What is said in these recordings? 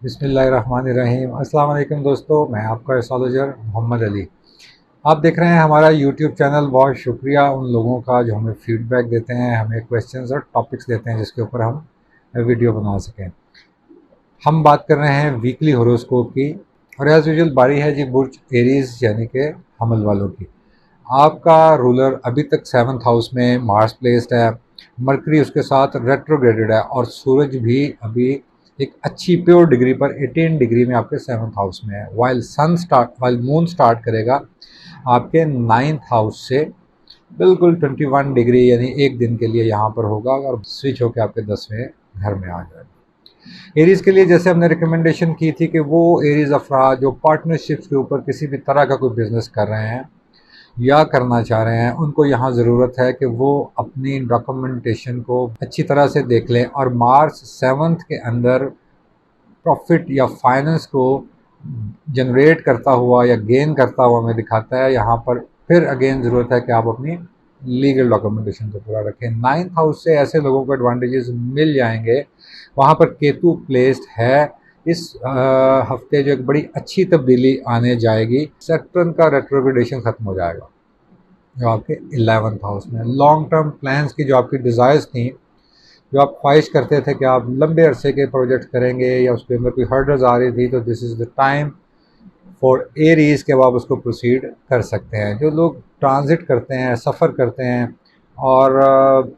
बिस्मिल्लाहिर्रहमानिर्रहीम। अस्सलाम वालेकुम दोस्तों, मैं आपका एस्ट्रोलॉजर मोहम्मद अली। आप देख रहे हैं हमारा यूट्यूब चैनल। बहुत शुक्रिया उन लोगों का जो हमें फीडबैक देते हैं, हमें क्वेश्चंस और टॉपिक्स देते हैं जिसके ऊपर हम वीडियो बना सकें। हम बात कर रहे हैं वीकली होरोस्कोप की, और एज यूजुअल बारी है जी बुर्ज एरीज यानी कि हमल वालों की। आपका रूलर अभी तक 7th हाउस में मार्स प्लेस्ड है, मरकरी उसके साथ रेट्रोग्रेडेड है, और सूरज भी अभी एक अच्छी प्योर डिग्री पर 18 डिग्री में आपके 7th हाउस में है। वाइल मून स्टार्ट करेगा आपके 9th हाउस से बिल्कुल 21 डिग्री, यानी एक दिन के लिए यहाँ पर होगा और स्विच होकर आपके 10वें घर में आ जाएगा। एरीज के लिए जैसे हमने रिकमेंडेशन की थी कि वो एरीज अफराद जो पार्टनरशिप्स के ऊपर किसी भी तरह का कोई बिजनेस कर रहे हैं या करना चाह रहे हैं, उनको यहाँ ज़रूरत है कि वो अपनी डॉक्यूमेंटेशन को अच्छी तरह से देख लें। और मार्च 7th के अंदर प्रॉफिट या फाइनेंस को जनरेट करता हुआ या गेन करता हुआ हमें दिखाता है। यहाँ पर फिर अगेन ज़रूरत है कि आप अपनी लीगल डॉक्यूमेंटेशन को पूरा रखें। 9th हाउस से ऐसे लोगों को एडवांटेजेस मिल जाएंगे। वहाँ पर केतु प्लेस्ड है। इस हफ्ते जो एक बड़ी अच्छी तब्दीली आने जाएगी, सैटर्न का रेट्रोग्रेडेशन ख़त्म हो जाएगा जो आपके 11th हाउस में। लॉन्ग टर्म प्लान्स की जो आपकी डिज़ायर्स थी, जो आप ख्वाहिश करते थे कि आप लंबे अरसे के प्रोजेक्ट करेंगे या उसके अंदर कोई हर्डल्स आ रही थी, तो this is the time for Aries के अब आप उसको प्रोसीड कर सकते हैं। जो लोग ट्रांजिट करते हैं, सफ़र करते हैं, और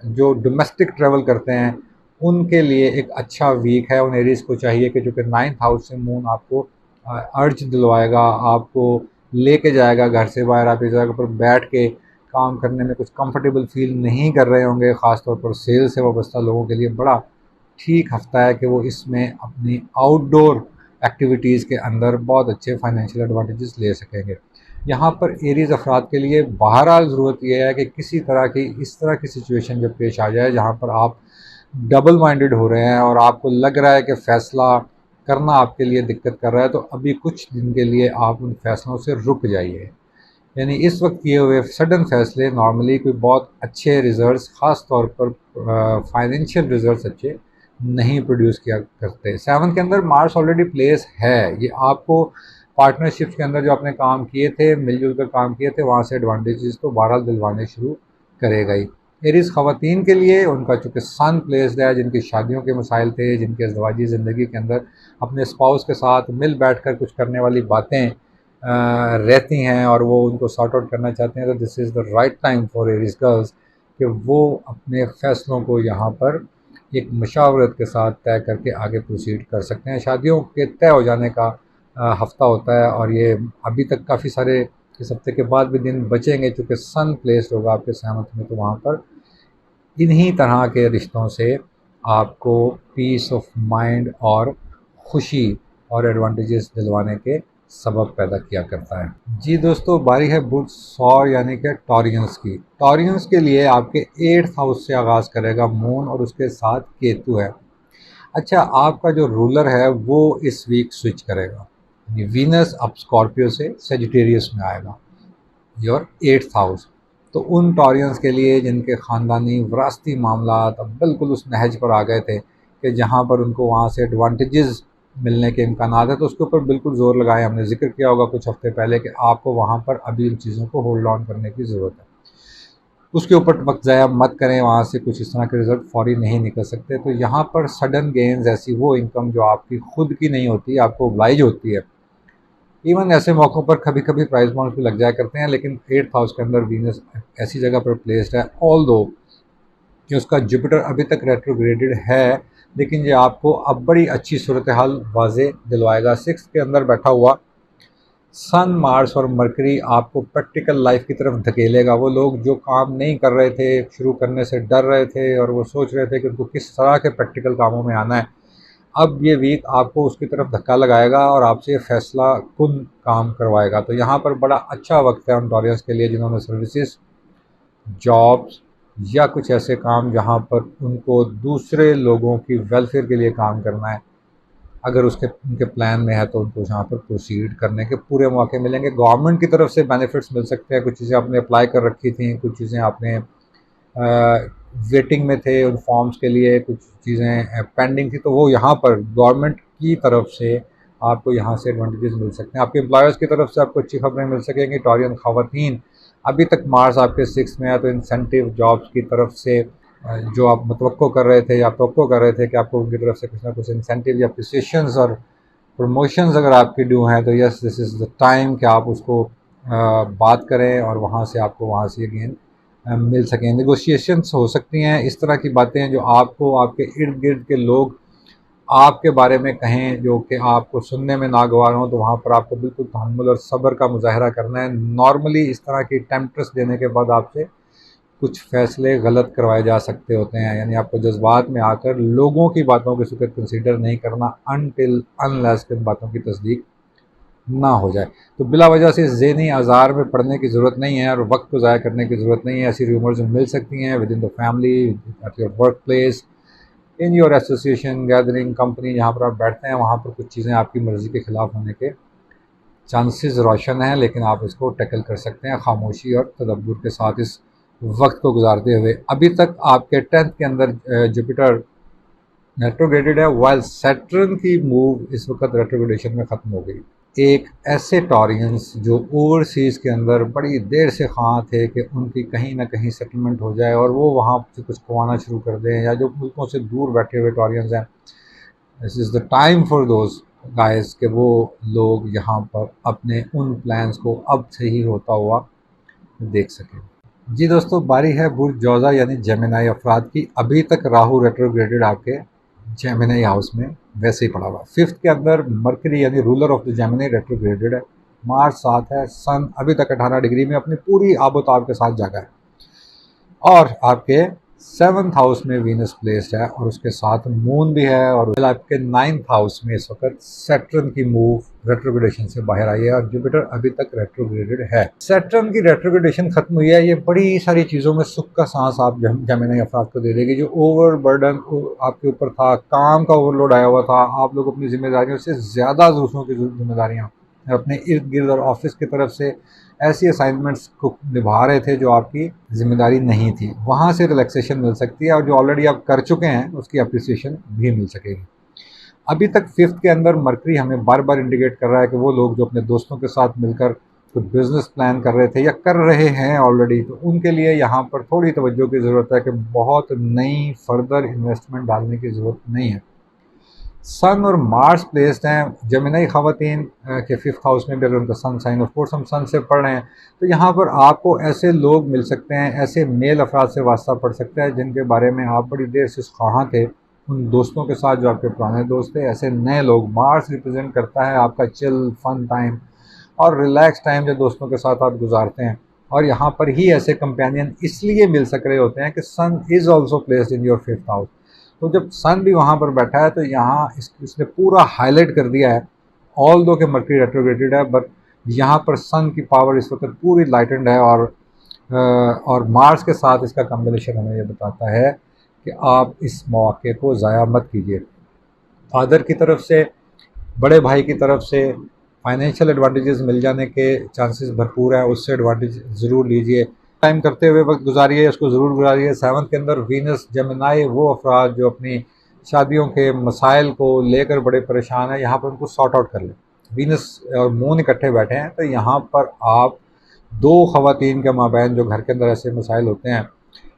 जो डोमेस्टिक ट्रेवल करते हैं, उनके लिए एक अच्छा वीक है। उन एरीज को चाहिए कि चूँकि 9th हाउस से मून आपको अर्ज दिलवाएगा, आपको लेके जाएगा घर से बाहर। आप इस जगह पर बैठ के काम करने में कुछ कंफर्टेबल फील नहीं कर रहे होंगे। ख़ासतौर पर सेल से वाबस्ता लोगों के लिए बड़ा ठीक हफ्ता है कि वो इसमें अपनी आउटडोर एक्टिविटीज़ के अंदर बहुत अच्छे फाइनेंशियल एडवांटेजेस ले सकेंगे। यहाँ पर एरीज अफराद के लिए बहरहाल ज़रूरत यह है कि किसी तरह की इस तरह की सिचुएशन जब पेश आ जाए जहाँ पर आप डबल माइंडेड हो रहे हैं और आपको लग रहा है कि फ़ैसला करना आपके लिए दिक्कत कर रहा है, तो अभी कुछ दिन के लिए आप उन फैसलों से रुक जाइए। यानी इस वक्त किए हुए सडन फैसले नॉर्मली कोई बहुत अच्छे रिजल्ट्स, ख़ास तौर पर फाइनेंशियल रिजल्ट्स अच्छे नहीं प्रोड्यूस किया करते। 7th के अंदर मार्स ऑलरेडी प्लेस है। ये आपको पार्टनरशिप्स के अंदर जो आपने काम किए थे, मिलजुल कर काम किए थे, वहाँ से एडवांटेजेस तो बहरहाल दिलवाने शुरू करेगा ही। एरीज ख़वातीन के लिए उनका चूँकि सन प्लेस्ड है, जिनकी शादियों के मसाइल थे, जिनके अज़दवाजी ज़िंदगी के अंदर अपने स्पाउस के साथ मिल बैठ कर कुछ करने वाली बातें रहती हैं और वो उनको सॉर्ट आउट करना चाहते हैं, तो this is the right time for Aries girls कि वो अपने फ़ैसलों को यहाँ पर एक मशावरत के साथ तय करके आगे प्रोसीड कर सकते हैं। शादियों के तय हो जाने का हफ्ता होता है, और ये अभी तक काफ़ी सारे इस हफ्ते के बाद भी दिन बचेंगे चूँकि सन प्लेस्ड होगा आपके 7th में। तो वहाँ पर इन्हीं तरह के रिश्तों से आपको पीस ऑफ माइंड और खुशी और एडवांटेजेस दिलवाने के सबब पैदा किया करता है। जी दोस्तों, बारी है बुध सौर यानी कि टॉरियंस की। टॉरियंस के लिए आपके 8th हाउस से आगाज़ करेगा मून, और उसके साथ केतु है। अच्छा, आपका जो रूलर है वो इस वीक स्विच करेगा। वीनस अब स्कॉर्पियो से सेजिटेरियस में आएगा, योर 8th हाउस। तो उन टॉरियंस के लिए जिनके ख़ानदानी विरासती मामलात अब बिल्कुल उस नहज पर आ गए थे कि जहाँ पर उनको वहाँ से एडवांटेजेस मिलने के इम्कानात है, तो उसके ऊपर बिल्कुल ज़ोर लगाए। हमने जिक्र किया होगा कुछ हफ्ते पहले कि आपको वहाँ पर अभी इन चीज़ों को होल्ड ऑन करने की ज़रूरत है। उसके ऊपर वक्त ज़ाया मत करें, वहाँ से कुछ इस तरह के रिज़ल्ट फौरी नहीं निकल सकते। तो यहाँ पर सडन गेंस, ऐसी वो इनकम जो आपकी खुद की नहीं होती, आपको ओब्लाइज होती है। इवन ऐसे मौक़ों पर कभी कभी प्राइस बॉन्ड्स भी लग जाया करते हैं, लेकिन 8th हाउस के अंदर वीनस ऐसी जगह पर प्लेस्ड है, ऑल दो कि उसका जुपिटर अभी तक रेट्रोग्रेडेड है, लेकिन ये आपको अब बड़ी अच्छी सूरत हाल वाज़े दिलवाएगा। 6th के अंदर बैठा हुआ सन, मार्स और मरकरी आपको प्रैक्टिकल लाइफ की तरफ धकेलेगा। वो लोग जो काम नहीं कर रहे थे, शुरू करने से डर रहे थे और वो सोच रहे थे कि उनको किस तरह के प्रैक्टिकल कामों में आना है, अब ये वीक आपको उसकी तरफ धक्का लगाएगा और आपसे फैसला कुन काम करवाएगा। तो यहाँ पर बड़ा अच्छा वक्त है उन टॉरियंस के लिए जिन्होंने सर्विसेज, जॉब्स या कुछ ऐसे काम जहाँ पर उनको दूसरे लोगों की वेलफेयर के लिए काम करना है, अगर उसके उनके प्लान में है तो उनको यहाँ पर प्रोसीड करने के पूरे मौके मिलेंगे। गवर्नमेंट की तरफ से बेनिफिट्स मिल सकते हैं। कुछ चीज़ें आपने अप्लाई कर रखी थी, कुछ चीज़ें आपने वेटिंग में थे उन फॉर्म्स के लिए, कुछ चीज़ें पेंडिंग थी, तो वो यहाँ पर गवर्नमेंट की तरफ से आपको यहाँ से एडवांटेजेस मिल सकते हैं। आपके एम्प्लॉयर्स की तरफ से आपको अच्छी खबरें मिल सकेंगी। टॉरियन ख़वातीन, अभी तक मार्स आपके 6 में है तो इंसेंटिव जॉब्स की तरफ से जो आप मतवक्को कर रहे थे या तवक्को कर रहे थे कि आपको उनकी तरफ से कुछ ना कुछ इंसेंटिव या अप्रिसिएशंस और प्रमोशंस अगर आपकी ड्यू हैं तो yes, this is the time कि आप उसको बात करें और वहाँ से आपको वहाँ से अगेन मिल सकें। नेगोशिएशंस हो सकती हैं, इस तरह की बातें जो आपको आपके इर्द गिर्द के लोग आपके बारे में कहें जो कि आपको सुनने में नागवार हों, तो वहाँ पर आपको बिल्कुल तहम्मुल और सब्र का मुज़ाहरा करना है। नॉर्मली इस तरह की टेम्पट्स देने के बाद आपसे कुछ फ़ैसले गलत करवाए जा सकते होते हैं, यानी आपको जज्बात में आकर लोगों की बातों को इस वक़्त कंसीडर नहीं करना अनटिल अनलेस कि उन बातों की तस्दीक ना हो जाए। तो बिला वजह से ज़हनी आज़ार में पड़ने की ज़रूरत नहीं है और वक्त को ज़ाया करने की ज़रूरत नहीं है। ऐसी रूमर्स मिल सकती हैं with in the family, at your work place, in your association, gathering, company जहाँ पर आप बैठते हैं वहाँ पर कुछ चीज़ें आपकी मर्ज़ी के ख़िलाफ़ होने के चांसेस रोशन हैं, लेकिन आप इसको टैकल कर सकते हैं खामोशी और तदब्बुर के साथ इस वक्त को गुजारते हुए। अभी तक आपके 10th के अंदर जुपिटर रेट्रोग्रेडेड है, वाइल सैटर्न की मूव इस वक्त रेट्रोग्रेडेशन में ख़त्म हो गई। एक ऐसे टॉरियंस जो ओवरसीज़ के अंदर बड़ी देर से ख़्वाह थे कि उनकी कहीं ना कहीं सेटलमेंट हो जाए और वो वहाँ से कुछ कमाना शुरू कर दें, या जो मुल्कों से दूर बैठे हुए टॉरियंस हैं, this is the time for those guys कि वो लोग यहाँ पर अपने उन प्लान्स को अब से ही होता हुआ देख सकें। जी दोस्तों, बारी है बुर्ज जौज़ा यानी जेमिनी अफराद की। अभी तक राहु रेट्रोग्रेडेड आपके जेमिनी हाउस में वैसे ही पड़ा हुआ है। 5th के अंदर मरकरी यानी रूलर ऑफ द जेमिनी रेट्रोग्रेडेड है। मार्च 7 है। सन अभी तक 18 डिग्री में अपनी पूरी आबोताब के साथ जागा है और आपके 7th हाउस में वीनस प्लेस्ड है और उसके साथ मून भी है, और आपके 9th हाउस में इस वक्त सैटर्न की मूव रेट्रोग्रेडेशन से बाहर आई है और जुपिटर अभी तक रेट्रोग्रेडेड है। सैटर्न की रेट्रोग्रेडेशन खत्म हुई है, ये बड़ी सारी चीज़ों में सुख का सांस आप जेमिनी अफराद को दे देगी। जो ओवर बर्डन आपके ऊपर था, काम का ओवरलोड आया हुआ था, आप लोग अपनी जिम्मेदारियों से ज़्यादा दूसरों की जिम्मेदारियाँ अपने इर्द गिर्द और ऑफिस की तरफ से ऐसी असाइनमेंट्स को निभा रहे थे जो आपकी जिम्मेदारी नहीं थी, वहाँ से रिलैक्सेशन मिल सकती है और जो ऑलरेडी आप कर चुके हैं उसकी अप्रिसिएशन भी मिल सकेगी। अभी तक 5th के अंदर मरकरी हमें बार बार इंडिकेट कर रहा है कि वो लोग जो अपने दोस्तों के साथ मिलकर कुछ बिजनेस प्लान कर रहे थे या कर रहे हैं ऑलरेडी, तो उनके लिए यहाँ पर थोड़ी तवज्जो की ज़रूरत है कि बहुत नई फर्दर इन्वेस्टमेंट डालने की ज़रूरत नहीं है। सन और मार्स प्लेस्ड हैं जेमिनी ख़वातीन के 5th हाउस में भी। अगर उनका सन साइन, ऑफ कोर्स हम सन से पढ़ रहे हैं, तो यहाँ पर आपको ऐसे लोग मिल सकते हैं, ऐसे मेल अफराद से वास्ता पड़ सकता है जिनके बारे में आप बड़ी देर से ख्वाह थे, उन दोस्तों के साथ जो आपके पुराने दोस्त थे। ऐसे नए लोग, मार्स रिप्रेजेंट करता है आपका चिल फन टाइम और रिलैक्स टाइम जो दोस्तों के साथ आप गुजारते हैं, और यहाँ पर ही ऐसे कंपेनियन इसलिए मिल सक रहे होते हैं कि sun is also placed in your 5th house. तो जब सन भी वहाँ पर बैठा है तो यहाँ इसने पूरा हाईलाइट कर दिया है, ऑल दो के मर्करी रेट्रोग्रेडेड है, बट यहाँ पर सन की पावर इस वक्त पूरी लाइटेंड है और मार्स के साथ इसका कॉम्बिनेशन हमें ये बताता है कि आप इस मौके को ज़ाया मत कीजिए। फादर की तरफ से, बड़े भाई की तरफ से फाइनेंशियल एडवांटेजेस मिल जाने के चांसेस भरपूर हैं, उससे एडवांटेज ज़रूर लीजिए। टाइम करते हुए वक्त गुजारिए, उसको ज़रूर गुजारिए। 7th के अंदर वीनस जेमिनी, वो अफराद जो अपनी शादियों के मसाइल को लेकर बड़े परेशान हैं, यहाँ पर उनको सॉर्ट आउट कर लें। वीनस और मून इकट्ठे बैठे हैं, तो यहाँ पर आप दो ख़वातीन के माबैन जो घर के अंदर ऐसे मसाइल होते हैं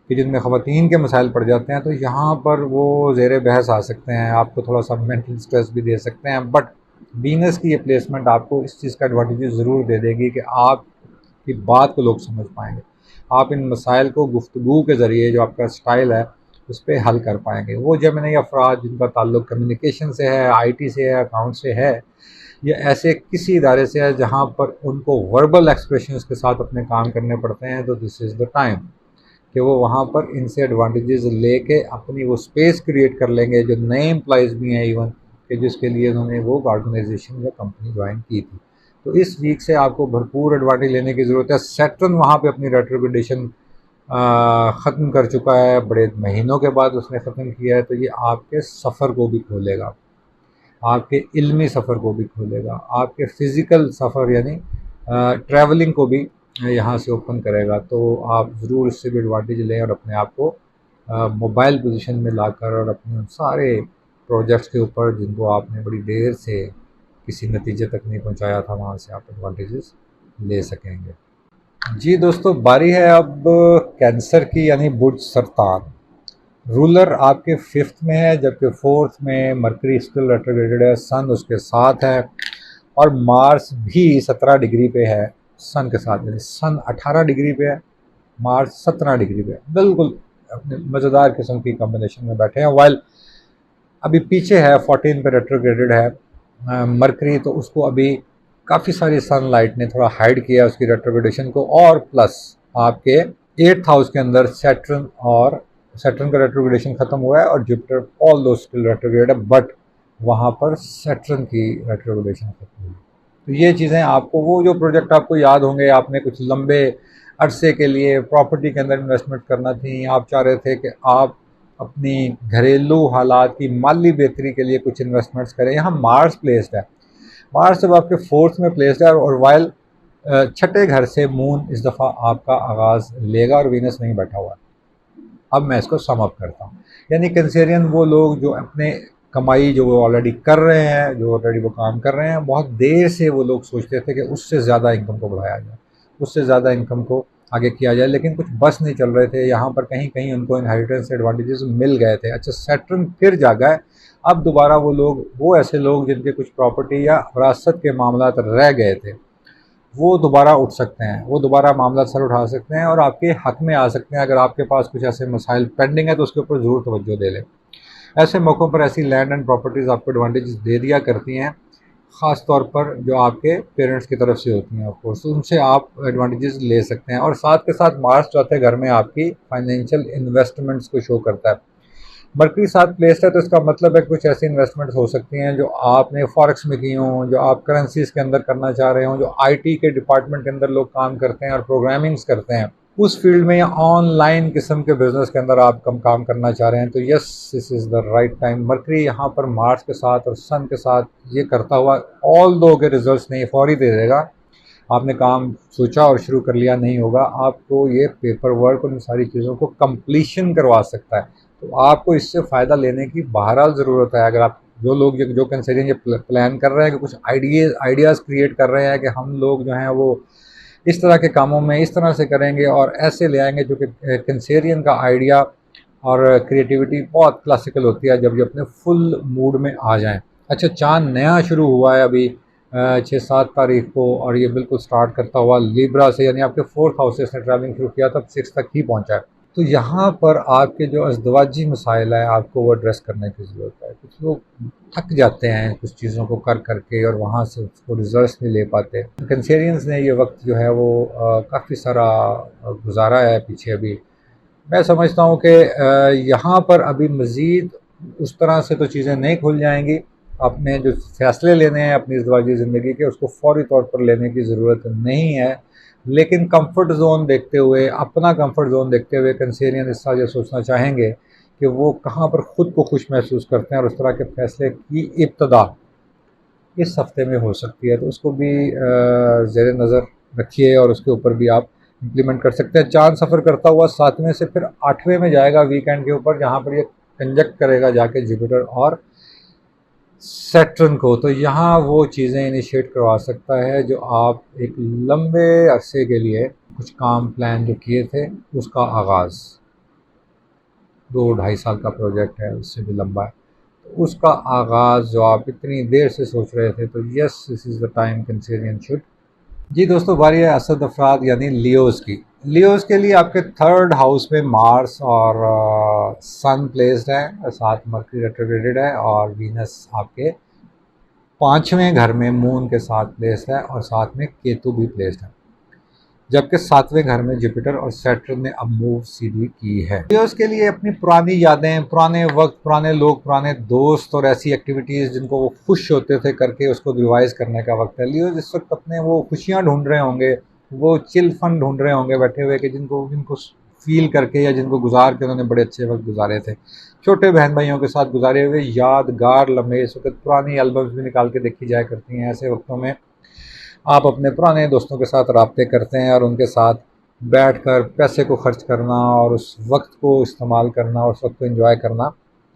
कि जिनमें ख़वातीन के मसाइल पड़ जाते हैं, तो यहाँ पर वो ज़ेर बहस आ सकते हैं, आपको थोड़ा सा मेंटल स्ट्रेस भी दे सकते हैं। बट वीनस की ये प्लेसमेंट आपको इस चीज़ का एडवांटेज ज़रूर दे देगी कि आपकी बात को लोग समझ पाएंगे, आप इन मसाइल को गुफ्तगू के ज़रिए जो आपका स्टाइल है उस पर हल कर पाएंगे। वो जेमिनी अफराद जिनका ताल्लुक़ कम्युनिकेशन से है, IT से है, अकाउंट से है, या ऐसे किसी इदारे से है जहाँ पर उनको वर्बल एक्सप्रेशंस के साथ अपने काम करने पड़ते हैं, तो दिस इज़ द टाइम कि वो वहाँ पर इनसे एडवांटेजेस लेके अपनी वो स्पेस क्रिएट कर लेंगे। जो नए एम्प्लॉयज़ भी हैं इवन कि जिसके लिए उन्होंने वो ऑर्गेनाइजेशन या कंपनी ज्वाइन की थी, तो इस वीक से आपको भरपूर एडवांटेज लेने की ज़रूरत है। सैटर्न वहाँ पे अपनी रेट्रोग्रेडेशन ख़त्म कर चुका है, बड़े महीनों के बाद उसने ख़त्म किया है, तो ये आपके सफ़र को भी खोलेगा, आपके इल्मी सफ़र को भी खोलेगा, आपके फ़िज़िकल सफ़र यानी ट्रैवलिंग को भी यहाँ से ओपन करेगा। तो आप ज़रूर इससे भी एडवांटेज लें और अपने आप को मोबाइल पोजीशन में लाकर और अपने सारे प्रोजेक्ट्स के ऊपर जिनको आपने बड़ी देर से किसी नतीजे तक नहीं पहुंचाया था, वहाँ से आप एडवांटेजेस ले सकेंगे। जी दोस्तों, बारी है अब कैंसर की, यानी बुर्ज सरतान। रूलर आपके 5th में है, जबकि 4th में मरकरी स्टिल रेट्रोग्रेडेड है, सन उसके साथ है, और मार्स भी 17 डिग्री पे है सन के साथ। यानी सन 18 डिग्री पे है, मार्स 17 डिग्री पे है। बिल्कुल अपने मज़ेदार किस्म की कॉम्बिनेशन में बैठे हैं। वाइल अभी पीछे है 14 पे रेट्रोग्रेडेड है मरकरी, तो उसको अभी काफ़ी सारी सनलाइट ने थोड़ा हाइड किया उसकी रेट्रोग्रेडेशन को। और प्लस आपके 8th हाउस के अंदर सैटर्न का रेट्रोग्रेडेशन खत्म हुआ है, और जुपिटर ऑल दो स्टिल रेट्रोग्रेड है, बट वहाँ पर सैटर्न की रेट्रोग्रेडेशन खत्म हुई। तो ये चीज़ें आपको, वो जो प्रोजेक्ट आपको याद होंगे, आपने कुछ लंबे अरसे के लिए प्रॉपर्टी के अंदर इन्वेस्टमेंट करना थी, आप चाह रहे थे कि आप अपनी घरेलू हालात की माली बेहतरी के लिए कुछ इन्वेस्टमेंट्स करें। यहाँ मार्स प्लेस्ड है, मार्स जब आपके 4th में प्लेस्ड है, और वाइल 6ठे घर से मून इस दफ़ा आपका आगाज़ लेगा और वीनस नहीं बैठा हुआ है। अब मैं इसको सम अप करता हूँ। यानी कैंसेरियन वो लोग जो अपने कमाई जो वो ऑलरेडी कर रहे हैं, जो ऑलरेडी वो काम कर रहे हैं, बहुत देर से वो लोग सोचते थे कि उससे ज़्यादा इनकम को बढ़ाया जाए, उससे ज़्यादा इनकम को आगे किया जाए, लेकिन कुछ बस नहीं चल रहे थे। यहाँ पर कहीं कहीं उनको इनहेरिटेंस एडवांटेजेस मिल गए थे। अच्छा, सैटर्न फिर जागा है, अब दोबारा वो लोग, वो ऐसे लोग जिनके कुछ प्रॉपर्टी या विरासत के मामला रह गए थे, वो दोबारा उठ सकते हैं, वो दोबारा मामला सर उठा सकते हैं और आपके हक में आ सकते हैं। अगर आपके पास कुछ ऐसे मसाइल पेंडिंग है तो उसके ऊपर ज़रूर तवज्जो दे लें। ऐसे मौक़ों पर ऐसी लैंड एंड प्रॉपर्टीज़ आपको एडवांटेजेस दे दिया करती हैं, ख़ास तौर पर जो आपके पेरेंट्स की तरफ से होती हैं, ऑफ कोर्स उनसे आप एडवांटेजेस ले सकते हैं। और साथ के साथ मार्स चौथे घर में आपकी फाइनेंशियल इन्वेस्टमेंट्स को शो करता है। मरकरी साथ प्लेस्ड है, तो इसका मतलब है कुछ ऐसी इन्वेस्टमेंट्स हो सकती हैं जो आपने फॉरेक्स में की हों, जो आप करेंसीज़ के अंदर करना चाह रहे हों, जो आईटी के डिपार्टमेंट के अंदर लोग काम करते हैं और प्रोग्रामिंग्स करते हैं, उस फील्ड में या ऑनलाइन किस्म के बिजनेस के अंदर आप कम काम करना चाह रहे हैं, तो yes, this is the right time. Mercury यहाँ पर मार्स के साथ और सन के साथ ये करता हुआ, ऑल दो के रिजल्ट्स नहीं फौरी दे देगा। आपने काम सोचा और शुरू कर लिया नहीं होगा, आपको ये पेपर वर्क और इन सारी चीज़ों को कंप्लीशन करवा सकता है। तो आपको इससे फ़ायदा लेने की बहरहाल ज़रूरत है। अगर आप, जो लोग जो कैंसेरियन ये प्लान कर रहे हैं कि कुछ आइडियाज़ क्रिएट कर रहे हैं कि हम लोग जो हैं वो इस तरह के कामों में इस तरह से करेंगे और ऐसे ले आएंगे, जो कि कैंसेरियन का आइडिया और क्रिएटिविटी बहुत क्लासिकल होती है जब ये अपने फुल मूड में आ जाएं। अच्छा, चाँद नया शुरू हुआ है अभी 6-7 तारीख को, और ये बिल्कुल स्टार्ट करता हुआ लिब्रा से, यानी आपके 4th हाउस से इसने ट्रैवलिंग शुरू किया, तब 6 तक ही पहुंचा है। तो यहाँ पर आपके जो अज़दवाजी मसाइल है, आपको वो एड्रेस करने की ज़रूरत है। कुछ लोग थक जाते हैं कुछ चीज़ों को कर करके और वहाँ से उसको रिजल्ट्स नहीं ले पाते। कैंसेरियंस ने ये वक्त जो है वो काफ़ी सारा गुजारा है पीछे। अभी मैं समझता हूँ कि यहाँ पर अभी मज़ीद उस तरह से तो चीज़ें नहीं खुल जाएंगी। आपने जो फ़ैसले लेने हैं अपनी अज़दवाजी ज़िंदगी के, उसको फ़ौरी तौर पर लेने की ज़रूरत नहीं है, लेकिन कंफर्ट ज़ोन देखते हुए, अपना कंफर्ट ज़ोन देखते हुए कैंसेरियन इस तरह ये सोचना चाहेंगे कि वो कहाँ पर ख़ुद को खुश महसूस करते हैं, और उस तरह के फ़ैसले की इब्तिदा इस हफ़्ते में हो सकती है। तो उसको भी ज़ेर नज़र रखिए और उसके ऊपर भी आप इम्प्लीमेंट कर सकते हैं। चाँद सफ़र करता हुआ 7वें से फिर 8वें में जाएगा वीकेंड के ऊपर, जहाँ पर ये कंजक्ट करेगा जाके जुपिटर और सैटर्न को। तो यहाँ वो चीज़ें इनिशिएट करवा सकता है जो आप एक लंबे अरसे के लिए कुछ काम प्लान जो किए थे उसका आगाज़, 2-2.5 साल का प्रोजेक्ट है, उससे भी लंबा है, तो उसका आगाज़ जो आप इतनी देर से सोच रहे थे, तो yes, this is the time Cancerian should. जी दोस्तों, बारी है असद अफराद यानी लियोज़ की। लियोज़ के लिए आपके 3rd हाउस में मार्स और सन प्लेस्ड है, साथ मरकरी रेट्रोग्रेडेड है, और वीनस आपके 5वें घर में मून के साथ प्लेस्ड है, और साथ में केतु भी प्लेस्ड है, जबकि 7वें घर में जुपिटर और सैटर्न ने अब मूव सीधी की है। लियोज़ के लिए अपनी पुरानी यादें, पुराने वक्त, पुराने लोग, पुराने दोस्त और ऐसी एक्टिविटीज़ जिनको वो खुश होते थे करके, उसको रिवाइज़ करने का वक्त है। लियोज़ इस वक्त अपने वो खुशियाँ ढूंढ रहे होंगे, वो चिल फन ढूंढ रहे होंगे बैठे हुए, कि जिनको जिनको फील करके या जिनको गुजार के उन्होंने बड़े अच्छे वक्त गुजारे थे, छोटे बहन भाइयों के साथ गुजारे हुए यादगार लम्हे। इस वक्त पुरानी एल्बम्स भी निकाल के देखी जाया करती हैं। ऐसे वक्तों में आप अपने पुराने दोस्तों के साथ राब्ते करते हैं और उनके साथ बैठकर पैसे को खर्च करना और उस वक्त को इस्तेमाल करना और उस वक्त को एंजॉय करना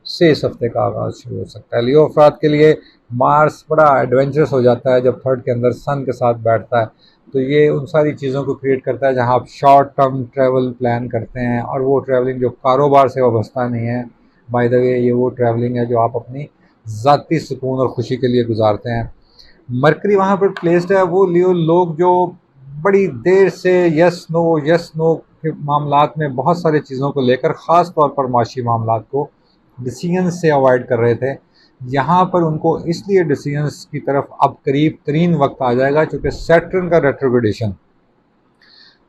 से इस हफ्ते का आगाज़ शुरू हो सकता है। लियो अफराद के लिए मार्स बड़ा एडवेंचरस हो जाता है जब थर्ड के अंदर सन के साथ बैठता है, तो ये उन सारी चीज़ों को क्रिएट करता है जहां आप शॉर्ट टर्म ट्रैवल प्लान करते हैं, और वो ट्रैवलिंग जो कारोबार से वाबस्ता नहीं है। बाय द वे, ये वो ट्रैवलिंग है जो आप अपनी ज़ाती सुकून और खुशी के लिए गुजारते हैं। मरकरी वहाँ पर प्लेस्ड है, वो लियो लोग जो बड़ी देर से यस नो के मामलात में बहुत सारी चीज़ों को लेकर, ख़ास तौर पर माशी मामलात को डिसीजन से अवॉइड कर रहे थे, यहाँ पर उनको इसलिए डिसीजंस की तरफ अब करीब तरीन वक्त आ जाएगा क्योंकि सैटर्न का रेट्रोग्रेडेशन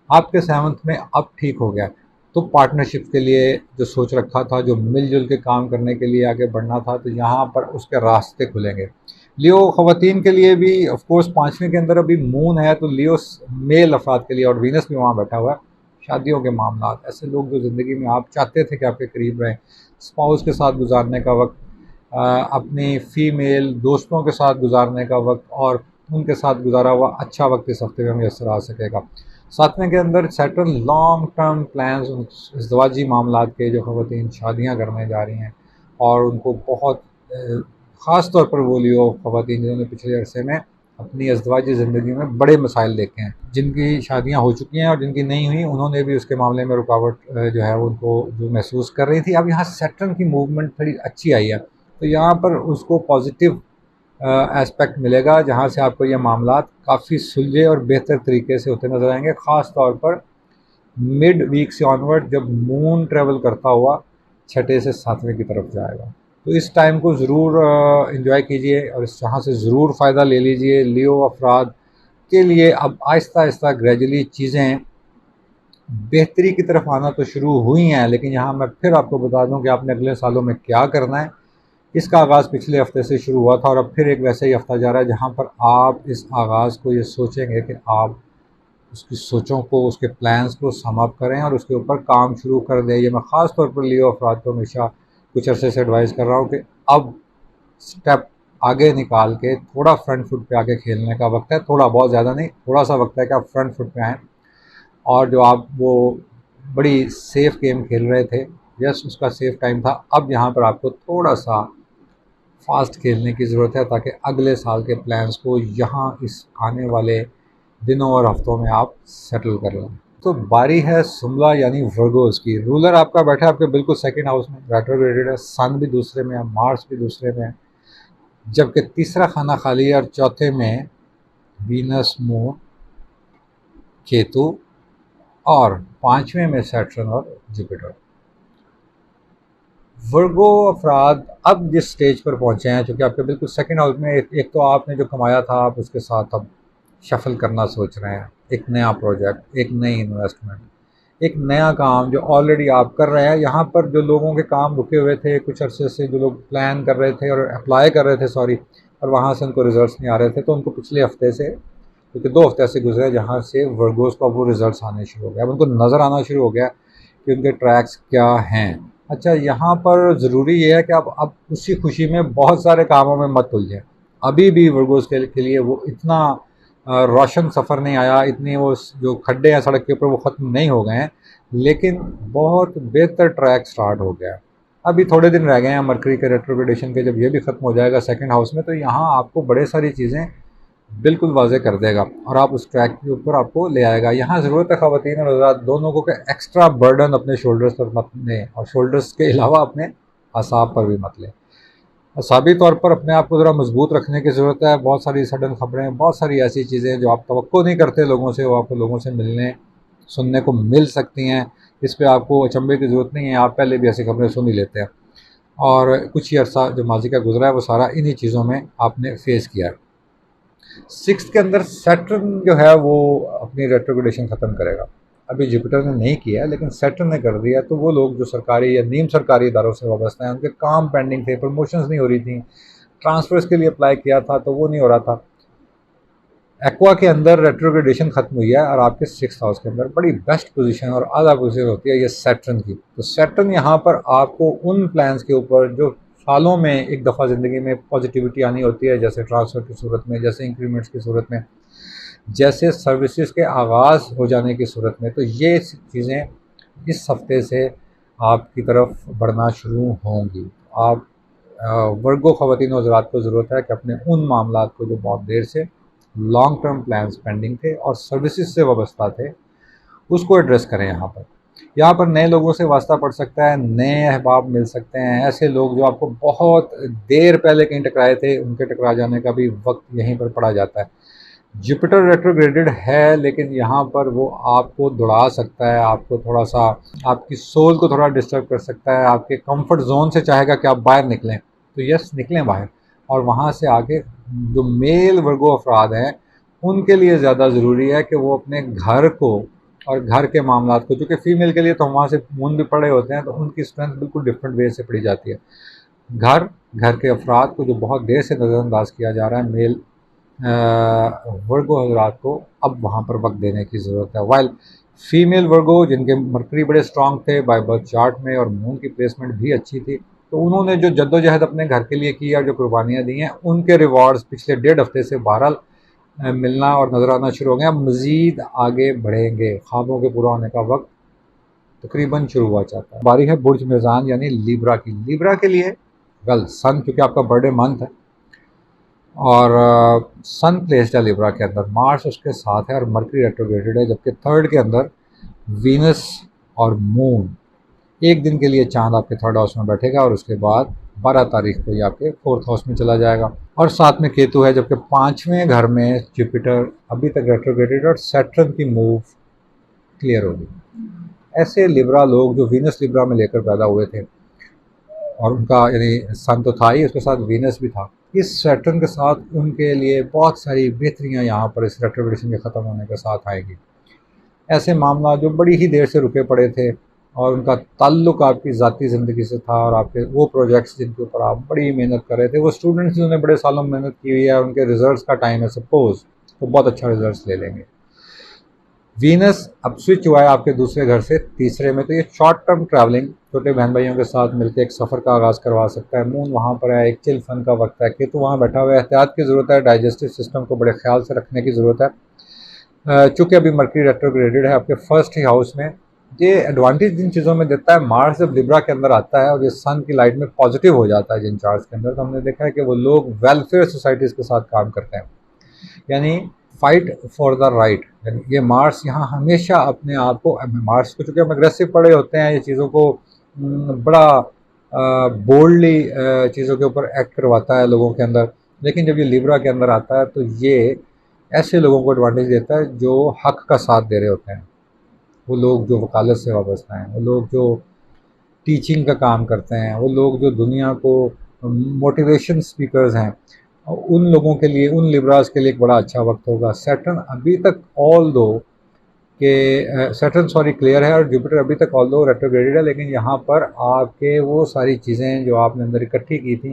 आपके सेवंथ में अब ठीक हो गया। तो पार्टनरशिप के लिए जो सोच रखा था, जो मिलजुल के काम करने के लिए आगे बढ़ना था, तो यहाँ पर उसके रास्ते खुलेंगे। लियो ख़वातीन के लिए भी ऑफ कोर्स पाँचवें के अंदर अभी मून है, तो लियो मेल अफराद के लिए, और वीनस भी वहाँ बैठा हुआ है, शादियों के मामला, ऐसे लोग जो ज़िंदगी में आप चाहते थे कि आपके करीब रहें, स्पाउस के साथ गुजारने का वक्त, अपनी फ़ीमेल दोस्तों के साथ गुजारने का वक्त, और उनके साथ गुजारा हुआ अच्छा वक्त इस हफ्ते में मैसर आ सकेगा। सातवें के अंदर सैटर्न लॉन्ग टर्म प्लान्स, इज़्दवाजी मामलात के, जो ख़वातीन शादियाँ करने जा रही हैं और उनको बहुत ख़ास तौर पर वो लियो ख़वातीन जिन्होंने पिछले अरसे में अपनी अज़दवाजी ज़िंदगी में बड़े मसाइल देखे हैं, जिनकी शादियाँ हो चुकी हैं और जिनकी नहीं हुई, उन्होंने भी उसके मामले में रुकावट जो है उनको जो महसूस कर रही थी। अब यहाँ सैटर्न की मूवमेंट थोड़ी अच्छी आई है, तो यहाँ पर उसको पॉजिटिव एस्पेक्ट मिलेगा, जहाँ से आपको ये मामलात काफ़ी सुलझे और बेहतर तरीके से होते नज़र आएंगे, ख़ास तौर पर मिड वीक से ऑनवर्ड जब मून ट्रेवल करता हुआ छठे से सातवें की तरफ जाएगा। तो इस टाइम को ज़रूर एंजॉय कीजिए और इस यहाँ से ज़रूर फ़ायदा ले लीजिए। लियो अफराद के लिए अब आहिस्ता आहिस्ता ग्रेजुअली चीज़ें बेहतरी की तरफ आना तो शुरू हुई हैं, लेकिन यहाँ मैं फिर आपको बता दूँ कि आपने अगले सालों में क्या करना है। इसका आगाज़ पिछले हफ्ते से शुरू हुआ था और अब फिर एक वैसे ही हफ्ता जा रहा है जहाँ पर आप इस आगाज़ को ये सोचेंगे कि आप उसकी सोचों को, उसके प्लान्स को सम अप करें और उसके ऊपर काम शुरू कर दें। ये मैं ख़ास तौर पर लियो अफराद को हमेशा कुछ अरसे से एडवाइस कर रहा हूँ कि अब स्टेप आगे निकाल के थोड़ा फ्रंट फुट पे आके खेलने का वक्त है। थोड़ा, बहुत ज़्यादा नहीं, थोड़ा सा वक्त है कि आप फ्रंट फुट पे आएँ, और जो आप वो बड़ी सेफ़ गेम खेल रहे थे, यस उसका सेफ़ टाइम था, अब यहाँ पर आपको थोड़ा सा फास्ट खेलने की ज़रूरत है ताकि अगले साल के प्लान्स को यहाँ इस आने वाले दिनों और हफ्तों में आप सेटल कर लें। तो बारी है सुमला यानी वर्गोस की। रूलर आपका बैठा है आपके बिल्कुल सेकंड हाउस में, रेट्रोग्रेडेड है, सन भी दूसरे में है, मार्स भी दूसरे में है, जबकि तीसरा खाना खाली है और चौथे में वीनस, मून, केतु, और पाँचवें में सैटर्न और जुपिटर। वर्गो अफराद अब जिस स्टेज पर पहुंचे हैं, चूँकि आपके बिल्कुल सेकंड हाउस में, एक तो आपने जो कमाया था आप उसके साथ अब शफल करना सोच रहे हैं, एक नया प्रोजेक्ट, एक नई इन्वेस्टमेंट, एक नया काम जो ऑलरेडी आप कर रहे हैं। यहाँ पर जो लोगों के काम रुके हुए थे कुछ अरसे से, जो लोग प्लान कर रहे थे और अप्लाई कर रहे थे सॉरी, और वहाँ से उनको रिजल्ट्स नहीं आ रहे थे, तो उनको पिछले हफ्ते से, क्योंकि 2 हफ्ते से गुजरे जहाँ से वर्गोस को वो रिजल्ट्स आने शुरू हो गए, अब उनको नज़र आना शुरू हो गया कि उनके ट्रैक्स क्या हैं। अच्छा, यहाँ पर ज़रूरी ये है कि आप अब उसी खुशी में बहुत सारे कामों में मत उलझें। अभी भी वर्गोस के लिए वो इतना रोशन सफ़र नहीं आया, इतनी वो जो खड्डे हैं सड़क के ऊपर वो ख़त्म नहीं हो गए हैं, लेकिन बहुत बेहतर ट्रैक स्टार्ट हो गया है। अभी थोड़े दिन रह गए हैं मरकरी के रेट्रोग्रेडेशन के, जब ये भी ख़त्म हो जाएगा सेकंड हाउस में, तो यहाँ आपको बड़े सारी चीज़ें बिल्कुल वाज़ेह कर देगा और आप उस ट्रैक के ऊपर आपको ले आएगा। यहाँ ज़रूरत है ख़वातीन और हज़रात दोनों को कि एक्स्ट्रा बर्डन अपने शोल्डर्स पर मत लें, और शोल्डर्स के अलावा अपने असाब पर भी मत लें। असाबी तौर पर अपने आप को ज़रा मजबूत रखने की ज़रूरत है। बहुत सारी सडन ख़बरें, बहुत सारी ऐसी चीज़ें जो आप तवक्को नहीं करते लोगों से, वो आपको लोगों से मिलने सुनने को मिल सकती हैं। इस पर आपको अचंभे की ज़रूरत नहीं है, आप पहले भी ऐसी खबरें सुन ही लेते हैं, और कुछ ही अर्सा जो माजी का गुजरा है वो सारा इन्हीं चीज़ों में आपने फेस किया है। सिक्स्थ के अंदर सैटर्न जो है वो अपनी रेट्रोग्रेडेशन ख़त्म करेगा। अभी जुपिटर ने नहीं किया है, लेकिन सैटर्न ने कर दिया। तो वो लोग जो सरकारी या नीम सरकारी इदारों से वाबस्ता हैं, उनके काम पेंडिंग थे, प्रमोशंस नहीं हो रही थी, ट्रांसफ़र्स के लिए अप्लाई किया था तो वो नहीं हो रहा था, एक्वा के अंदर रेट्रोग्रेडेशन खत्म हुई है और आपके सिक्स हाउस के अंदर बड़ी बेस्ट पोजीशन और आला पोजीशन होती है ये सैटर्न की। तो सैटर्न यहाँ पर आपको उन प्लान्स के ऊपर जो सालों में एक दफ़ा ज़िंदगी में पॉजिटिविटी आनी होती है, जैसे ट्रांसफ़र की सूरत में, जैसे इंक्रीमेंट्स की सूरत में, जैसे सर्विसेज के आगाज़ हो जाने की सूरत में, तो ये चीज़ें इस हफ्ते से आपकी तरफ बढ़ना शुरू होंगी। आप वर्गो ख़वातीन और हज़रात को ज़रूरत है कि अपने उन मामलात को जो बहुत देर से लॉन्ग टर्म प्लान्स पेंडिंग थे और सर्विसेज से वाबस्ता थे, उसको एड्रेस करें। यहाँ पर नए लोगों से वास्ता पड़ सकता है, नए अहबाब मिल सकते हैं, ऐसे लोग जो आपको बहुत देर पहले कहीं टकराए थे, उनके टकरा जाने का भी वक्त यहीं पर पड़ा जाता है। जुपिटर रेट्रोग्रेडेड है, लेकिन यहाँ पर वो आपको दौड़ा सकता है, आपको थोड़ा सा आपकी सोल को थोड़ा डिस्टर्ब कर सकता है, आपके कंफर्ट जोन से चाहेगा कि आप बाहर निकलें, तो यस निकलें बाहर, और वहाँ से आगे जो मेल वर्गो अफराद हैं उनके लिए ज़्यादा ज़रूरी है कि वो अपने घर को और घर के मामलात को, चूँकि फ़ीमेल के लिए तो वहाँ से मून भी पड़े होते हैं, तो उनकी स्ट्रेंथ बिल्कुल डिफरेंट वे से पड़ी जाती है। घर घर के अफराद को जो बहुत देर से नज़रअंदाज किया जा रहा है, मेल वर्गो हजरात को अब वहाँ पर वक्त देने की ज़रूरत है। वाइल फीमेल वर्गो जिनके मरकरी बड़े स्ट्रांग थे बाय बर्थ चार्ट में और मून की प्लेसमेंट भी अच्छी थी, तो उन्होंने जो जद्दोजहद अपने घर के लिए की और जो कुर्बानियाँ दी हैं, उनके रिवॉर्ड्स पिछले 1.5 हफ्ते से बहरहाल मिलना और नज़र आना शुरू हो गए। अब मज़ीद आगे बढ़ेंगे, ख्वाबों के पूरा होने का वक्त तकरीबन शुरू हुआ चाहता है। बारी है बुर्ज मेज़ान यानी लिब्रा की। लिब्रा के लिए वेल सन, क्योंकि आपका बर्थडे मंथ है और सन प्लेस्ड है लिब्रा के अंदर, मार्स उसके साथ है और मरकरी रेट्रोग्रेडेड है, जबकि थर्ड के अंदर वीनस और मून। एक दिन के लिए चांद आपके थर्ड हाउस में बैठेगा और उसके बाद 12 तारीख को ये आपके फोर्थ हाउस में चला जाएगा, और साथ में केतु है, जबकि 5वें घर में जुपिटर अभी तक रेट्रोग्रेडेड और सैटर्न की मूव क्लियर होगी। ऐसे लिब्रा लोग जो वीनस लिब्रा में लेकर पैदा हुए थे और उनका यानी सन तो था ही, उसके साथ वीनस भी था, इस सैटर्न के साथ उनके लिए बहुत सारी बेहतरियाँ यहाँ पर इस रेट्रोग्रेडेशन के ख़त्म होने के साथ आएगी। ऐसे मामला जो बड़ी ही देर से रुके पड़े थे और उनका ताल्लुक आपकी ज़ाती ज़िंदगी से था, और आपके वो प्रोजेक्ट्स जिनके ऊपर आप बड़ी मेहनत कर रहे थे, वो स्टूडेंट्स जिन्होंने बड़े सालों मेहनत की हुई है, उनके रिजल्ट्स का टाइम है सपोज़, तो बहुत अच्छा रिजल्ट्स ले लेंगे। वीनस अब स्विच हुआ है आपके दूसरे घर से तीसरे में, तो ये शॉर्ट टर्म ट्रैवलिंग, छोटे बहन भाइयों के साथ मिलकर एक सफ़र का आगाज़ करवा सकता है। मून वहाँ पर है, एक चिल फन का वक्त है। केतु वहाँ बैठा हुआ है, एहतियात की ज़रूरत है, डाइजेस्टिव सिस्टम को बड़े ख्याल से रखने की ज़रूरत है। चूँकि अभी मरकरी रेट्रोग्रेडेड है आपके फर्स्ट ही हाउस में, ये एडवांटेज जिन चीज़ों में देता है, मार्स जब लिब्रा के अंदर आता है और ये सन की लाइट में पॉजिटिव हो जाता है जिन चार्ट्स के अंदर, तो हमने देखा है कि वो लोग वेलफेयर सोसाइटीज़ के साथ काम करते हैं, यानी फाइट फॉर द राइट। यानी ये मार्स यहाँ हमेशा अपने आप को, मार्स को चूँकि हम एग्रेसिव पड़े होते हैं, ये चीज़ों को बड़ा बोल्डली चीज़ों के ऊपर एक्ट करवाता है लोगों के अंदर, लेकिन जब ये लिब्रा के अंदर आता है तो ये ऐसे लोगों को एडवांटेज देता है जो हक का साथ दे रहे होते हैं, वो लोग जो वकालत से वाबस्ता हैं, वो लोग जो टीचिंग का काम करते हैं, वो लोग जो दुनिया को मोटिवेशन स्पीकर्स हैं, उन लोगों के लिए, उन लिब्रास के लिए एक बड़ा अच्छा वक्त होगा। सैटर्न अभी तक ऑल दो के सैटर्न सॉरी क्लियर है और जुपिटर अभी तक ऑल दो रेट्रोग्रेडेड है, लेकिन यहाँ पर आपके वो सारी चीज़ें जो आपने अंदर इकट्ठी की थी,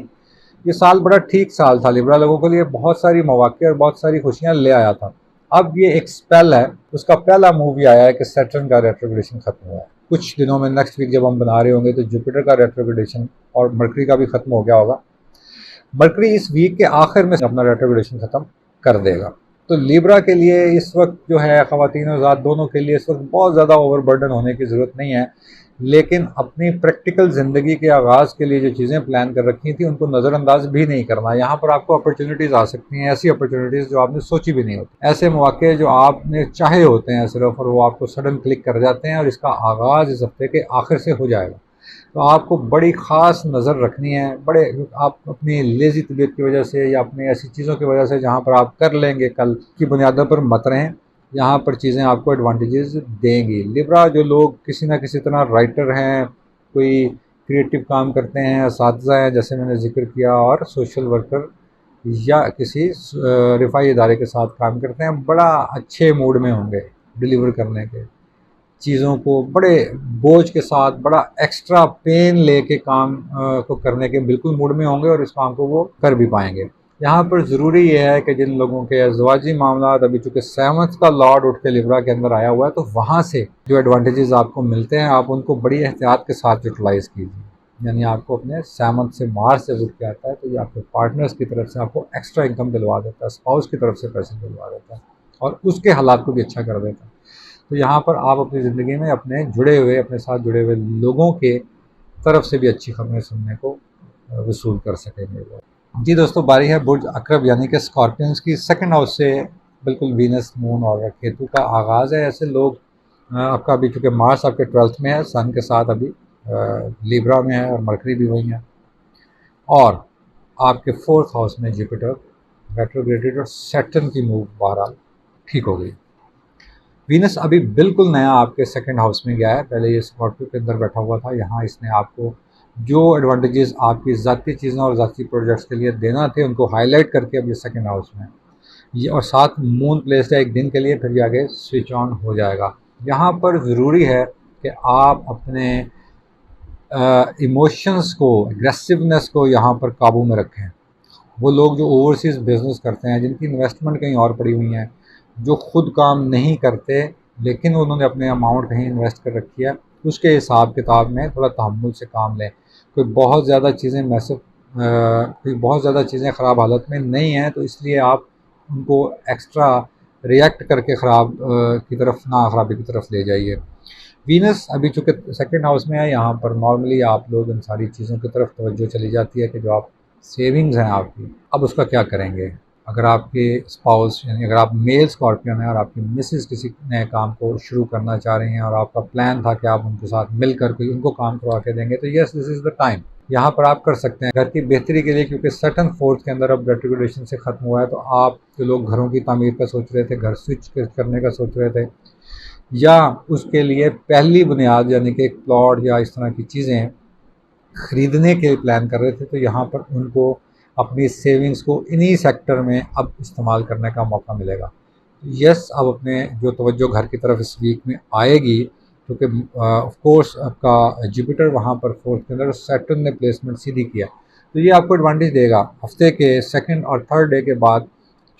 ये साल बड़ा ठीक साल था लिब्रा लोगों के लिए, बहुत सारी मौक़े और बहुत सारी खुशियाँ ले आया था। अब ये एक स्पेल है, उसका पहला मूव आया है कि सैटर्न का रेट्रोग्रेडेशन खत्म हुआ है। कुछ दिनों में नेक्स्ट वीक जब हम बना रहे होंगे तो जुपिटर का रेट्रोग्रेडेशन और मरकरी का भी खत्म हो गया होगा। मरकरी इस वीक के आखिर में अपना रेट्रोग्रेडेशन ख़त्म कर देगा। तो लिब्रा के लिए इस वक्त जो है, ख़वातीन और ज़ात दोनों के लिए इस वक्त बहुत ज़्यादा ओवरबर्डन होने की ज़रूरत नहीं है, लेकिन अपनी प्रैक्टिकल ज़िंदगी के आगाज़ के लिए जो चीज़ें प्लान कर रखी थी उनको नज़रअंदाज भी नहीं करना। यहाँ पर आपको अपॉर्चुनिटीज़ आ सकती हैं, ऐसी अपॉर्चुनिटीज़ जो आपने सोची भी नहीं होती, ऐसे मौके जो आपने चाहे होते हैं सिर्फ, और वो आपको सडन क्लिक कर जाते हैं, और इसका आगाज़ इस हफ्ते के आखिर से हो जाएगा। तो आपको बड़ी ख़ास नज़र रखनी है, बड़े आप अपनी लेज़ी तबीयत की वजह से या अपनी ऐसी चीज़ों की वजह से जहाँ पर आप कर लेंगे कल की बुनियादों पर मत रहें, यहाँ पर चीज़ें आपको एडवांटेजेस देंगी। लिब्रा जो लोग किसी न किसी तरह राइटर हैं, कोई क्रिएटिव काम करते हैं, असातिज़ा हैं जैसे मैंने जिक्र किया, और सोशल वर्कर या किसी रिफाई इदारे के साथ काम करते हैं, बड़ा अच्छे मूड में होंगे डिलीवर करने के, चीज़ों को बड़े बोझ के साथ, बड़ा एक्स्ट्रा पेन लेके काम को करने के बिल्कुल मूड में होंगे और इस काम को वो कर भी पाएंगे। यहाँ पर ज़रूरी ये है कि जिन लोगों के अज़वाजी मामला अभी चूँकि 7th का लॉर्ड उठ के लिब्रा के अंदर आया हुआ है, तो वहाँ से जो एडवांटेजेस आपको मिलते हैं आप उनको बड़ी एहतियात के साथ यूटिलाइज़ कीजिए। यानी आपको अपने 7th से मार्स जब उठ के आता है तो ये आपके पार्टनर्स की तरफ से आपको एक्स्ट्रा इनकम दिलवा देता है, स्पाउस की तरफ से पैसे दिलवा देता है और उसके हालात को भी अच्छा कर देता है। तो यहाँ पर आप अपनी ज़िंदगी में अपने जुड़े हुए, अपने साथ जुड़े हुए लोगों के तरफ से भी अच्छी खबरें सुनने को वसूल कर सकेंगे वो। जी दोस्तों, बारी है बुर्ज अकरब यानी कि स्कॉर्पियंस की। सेकंड हाउस से बिल्कुल वीनस, मून और केतु का आगाज़ है। ऐसे लोग आपका अभी चूँकि मार्स आपके 12th में है, सन के साथ अभी लिब्रा में है और मरकरी भी वही है, और आपके 4th हाउस में जुपिटर रेट्रोग्रेडेड और सैटर्न की मूव बहरहाल ठीक हो गई। वीनस अभी बिल्कुल नया आपके सेकंड हाउस में गया है। पहले ये स्कॉर्पियो के अंदर बैठा हुआ था। यहाँ इसने आपको जो एडवांटेजेस आपकी ज़ाती चीज़ों और ज़ाती प्रोजेक्ट्स के लिए देना थे उनको हाईलाइट करके अब ये सेकंड हाउस में ये, और साथ मून प्लेस्ड है एक दिन के लिए, फिर ये आगे स्विच ऑन हो जाएगा। यहाँ पर ज़रूरी है कि आप अपने इमोशंस को, एग्रेसिवनेस को यहाँ पर काबू में रखें। वो लोग जो ओवरसीज़ बिजनेस करते हैं, जिनकी इन्वेस्टमेंट कहीं और पड़ी हुई हैं, जो खुद काम नहीं करते लेकिन उन्होंने अपने अमाउंट कहीं इन्वेस्ट कर रखी है, उसके हिसाब किताब में थोड़ा तहम्मुल से काम लें। कोई बहुत ज़्यादा चीज़ें कोई बहुत ज़्यादा चीज़ें ख़राब हालत में नहीं हैं तो इसलिए आप उनको एक्स्ट्रा रिएक्ट करके खराबी की तरफ ले जाइए। वीनस अभी चूँकि सेकंड हाउस में है, यहाँ पर नॉर्मली आप लोग इन सारी चीज़ों की तरफ तवज्जो चली जाती है कि जो आप सेविंग्स हैं आपकी, अब उसका क्या करेंगे। अगर आपके स्पाउस यानी अगर आप मेल स्कॉर्पियन हैं और आपकी मिसेस किसी नए काम को शुरू करना चाह रही हैं और आपका प्लान था कि आप उनके साथ मिलकर कोई उनको काम करवा के देंगे, तो yes, this is the time. यहाँ पर आप कर सकते हैं घर की बेहतरी के लिए, क्योंकि सैटर्न 4th के अंदर अब रेट्रोग्रेडेशन से ख़त्म हुआ है। तो आप जो लोग घरों की तामीर का सोच रहे थे, घर स्विच करने का सोच रहे थे, या उसके लिए पहली बुनियाद यानी कि एक प्लॉट या इस तरह की चीज़ें ख़रीदने के प्लान कर रहे थे, तो यहाँ पर उनको अपनी सेविंग्स को इन्हीं सेक्टर में अब इस्तेमाल करने का मौका मिलेगा। यस, अब अपने जो तवज्जो घर की तरफ इस वीक में आएगी, क्योंकि ऑफ कोर्स आपका जुपिटर वहाँ पर 4th के अंदर, सैटर्न ने प्लेसमेंट सीधी किया, तो ये आपको एडवांटेज देगा। हफ्ते के सेकंड और थर्ड डे के बाद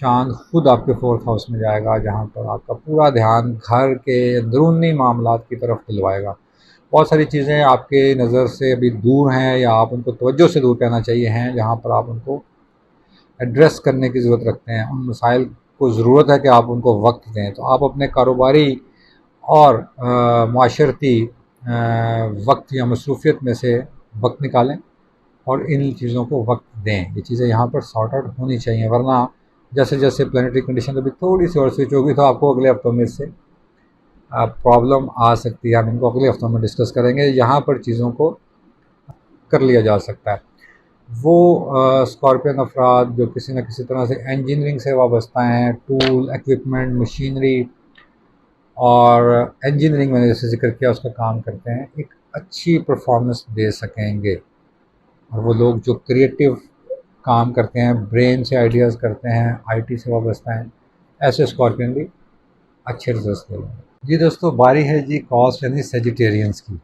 चाँद खुद आपके 4th हाउस में जाएगा, जहाँ पर आपका पूरा ध्यान घर के अंदरूनी मामलात की तरफ दिलवाएगा। बहुत सारी चीज़ें आपके नज़र से अभी दूर हैं या आप उनको तवज्जो से दूर कहना चाहिए हैं, जहाँ पर आप उनको एड्रेस करने की ज़रूरत रखते हैं। उन मसाइल को ज़रूरत है कि आप उनको वक्त दें। तो आप अपने कारोबारी और माशरती वक्त या मसरूफ़ियत में से वक्त निकालें और इन चीज़ों को वक्त दें। ये चीज़ें यहाँ पर सॉर्ट आउट होनी चाहिए, वरना जैसे जैसे प्लानिटरी कंडीशन अभी थोड़ी सी और स्विच होगी तो आपको अगले हफ्तों में से प्रॉब्लम आ सकती है। हम इनको अगले हफ्तों में डिस्कस करेंगे। यहाँ पर चीज़ों को कर लिया जा सकता है। वो स्कॉर्पियन अफराद जो किसी न किसी तरह से इंजीनियरिंग से वाबस्ता हैं, टूल, इक्विपमेंट, मशीनरी और इंजीनियरिंग मैंने जैसे ज़िक्र किया उसका काम करते हैं, एक अच्छी परफॉर्मेंस दे सकेंगे। और वो लोग जो क्रिएटिव काम करते हैं, ब्रेन से आइडियाज़ करते हैं, आईटी से वाबस्ता हैं, ऐसे स्कॉर्पियन भी अच्छे रिजल्ट्स दे लेंगे। जी दोस्तों, बारी है जी कॉस्ट यानी सेजिटेरियंस की।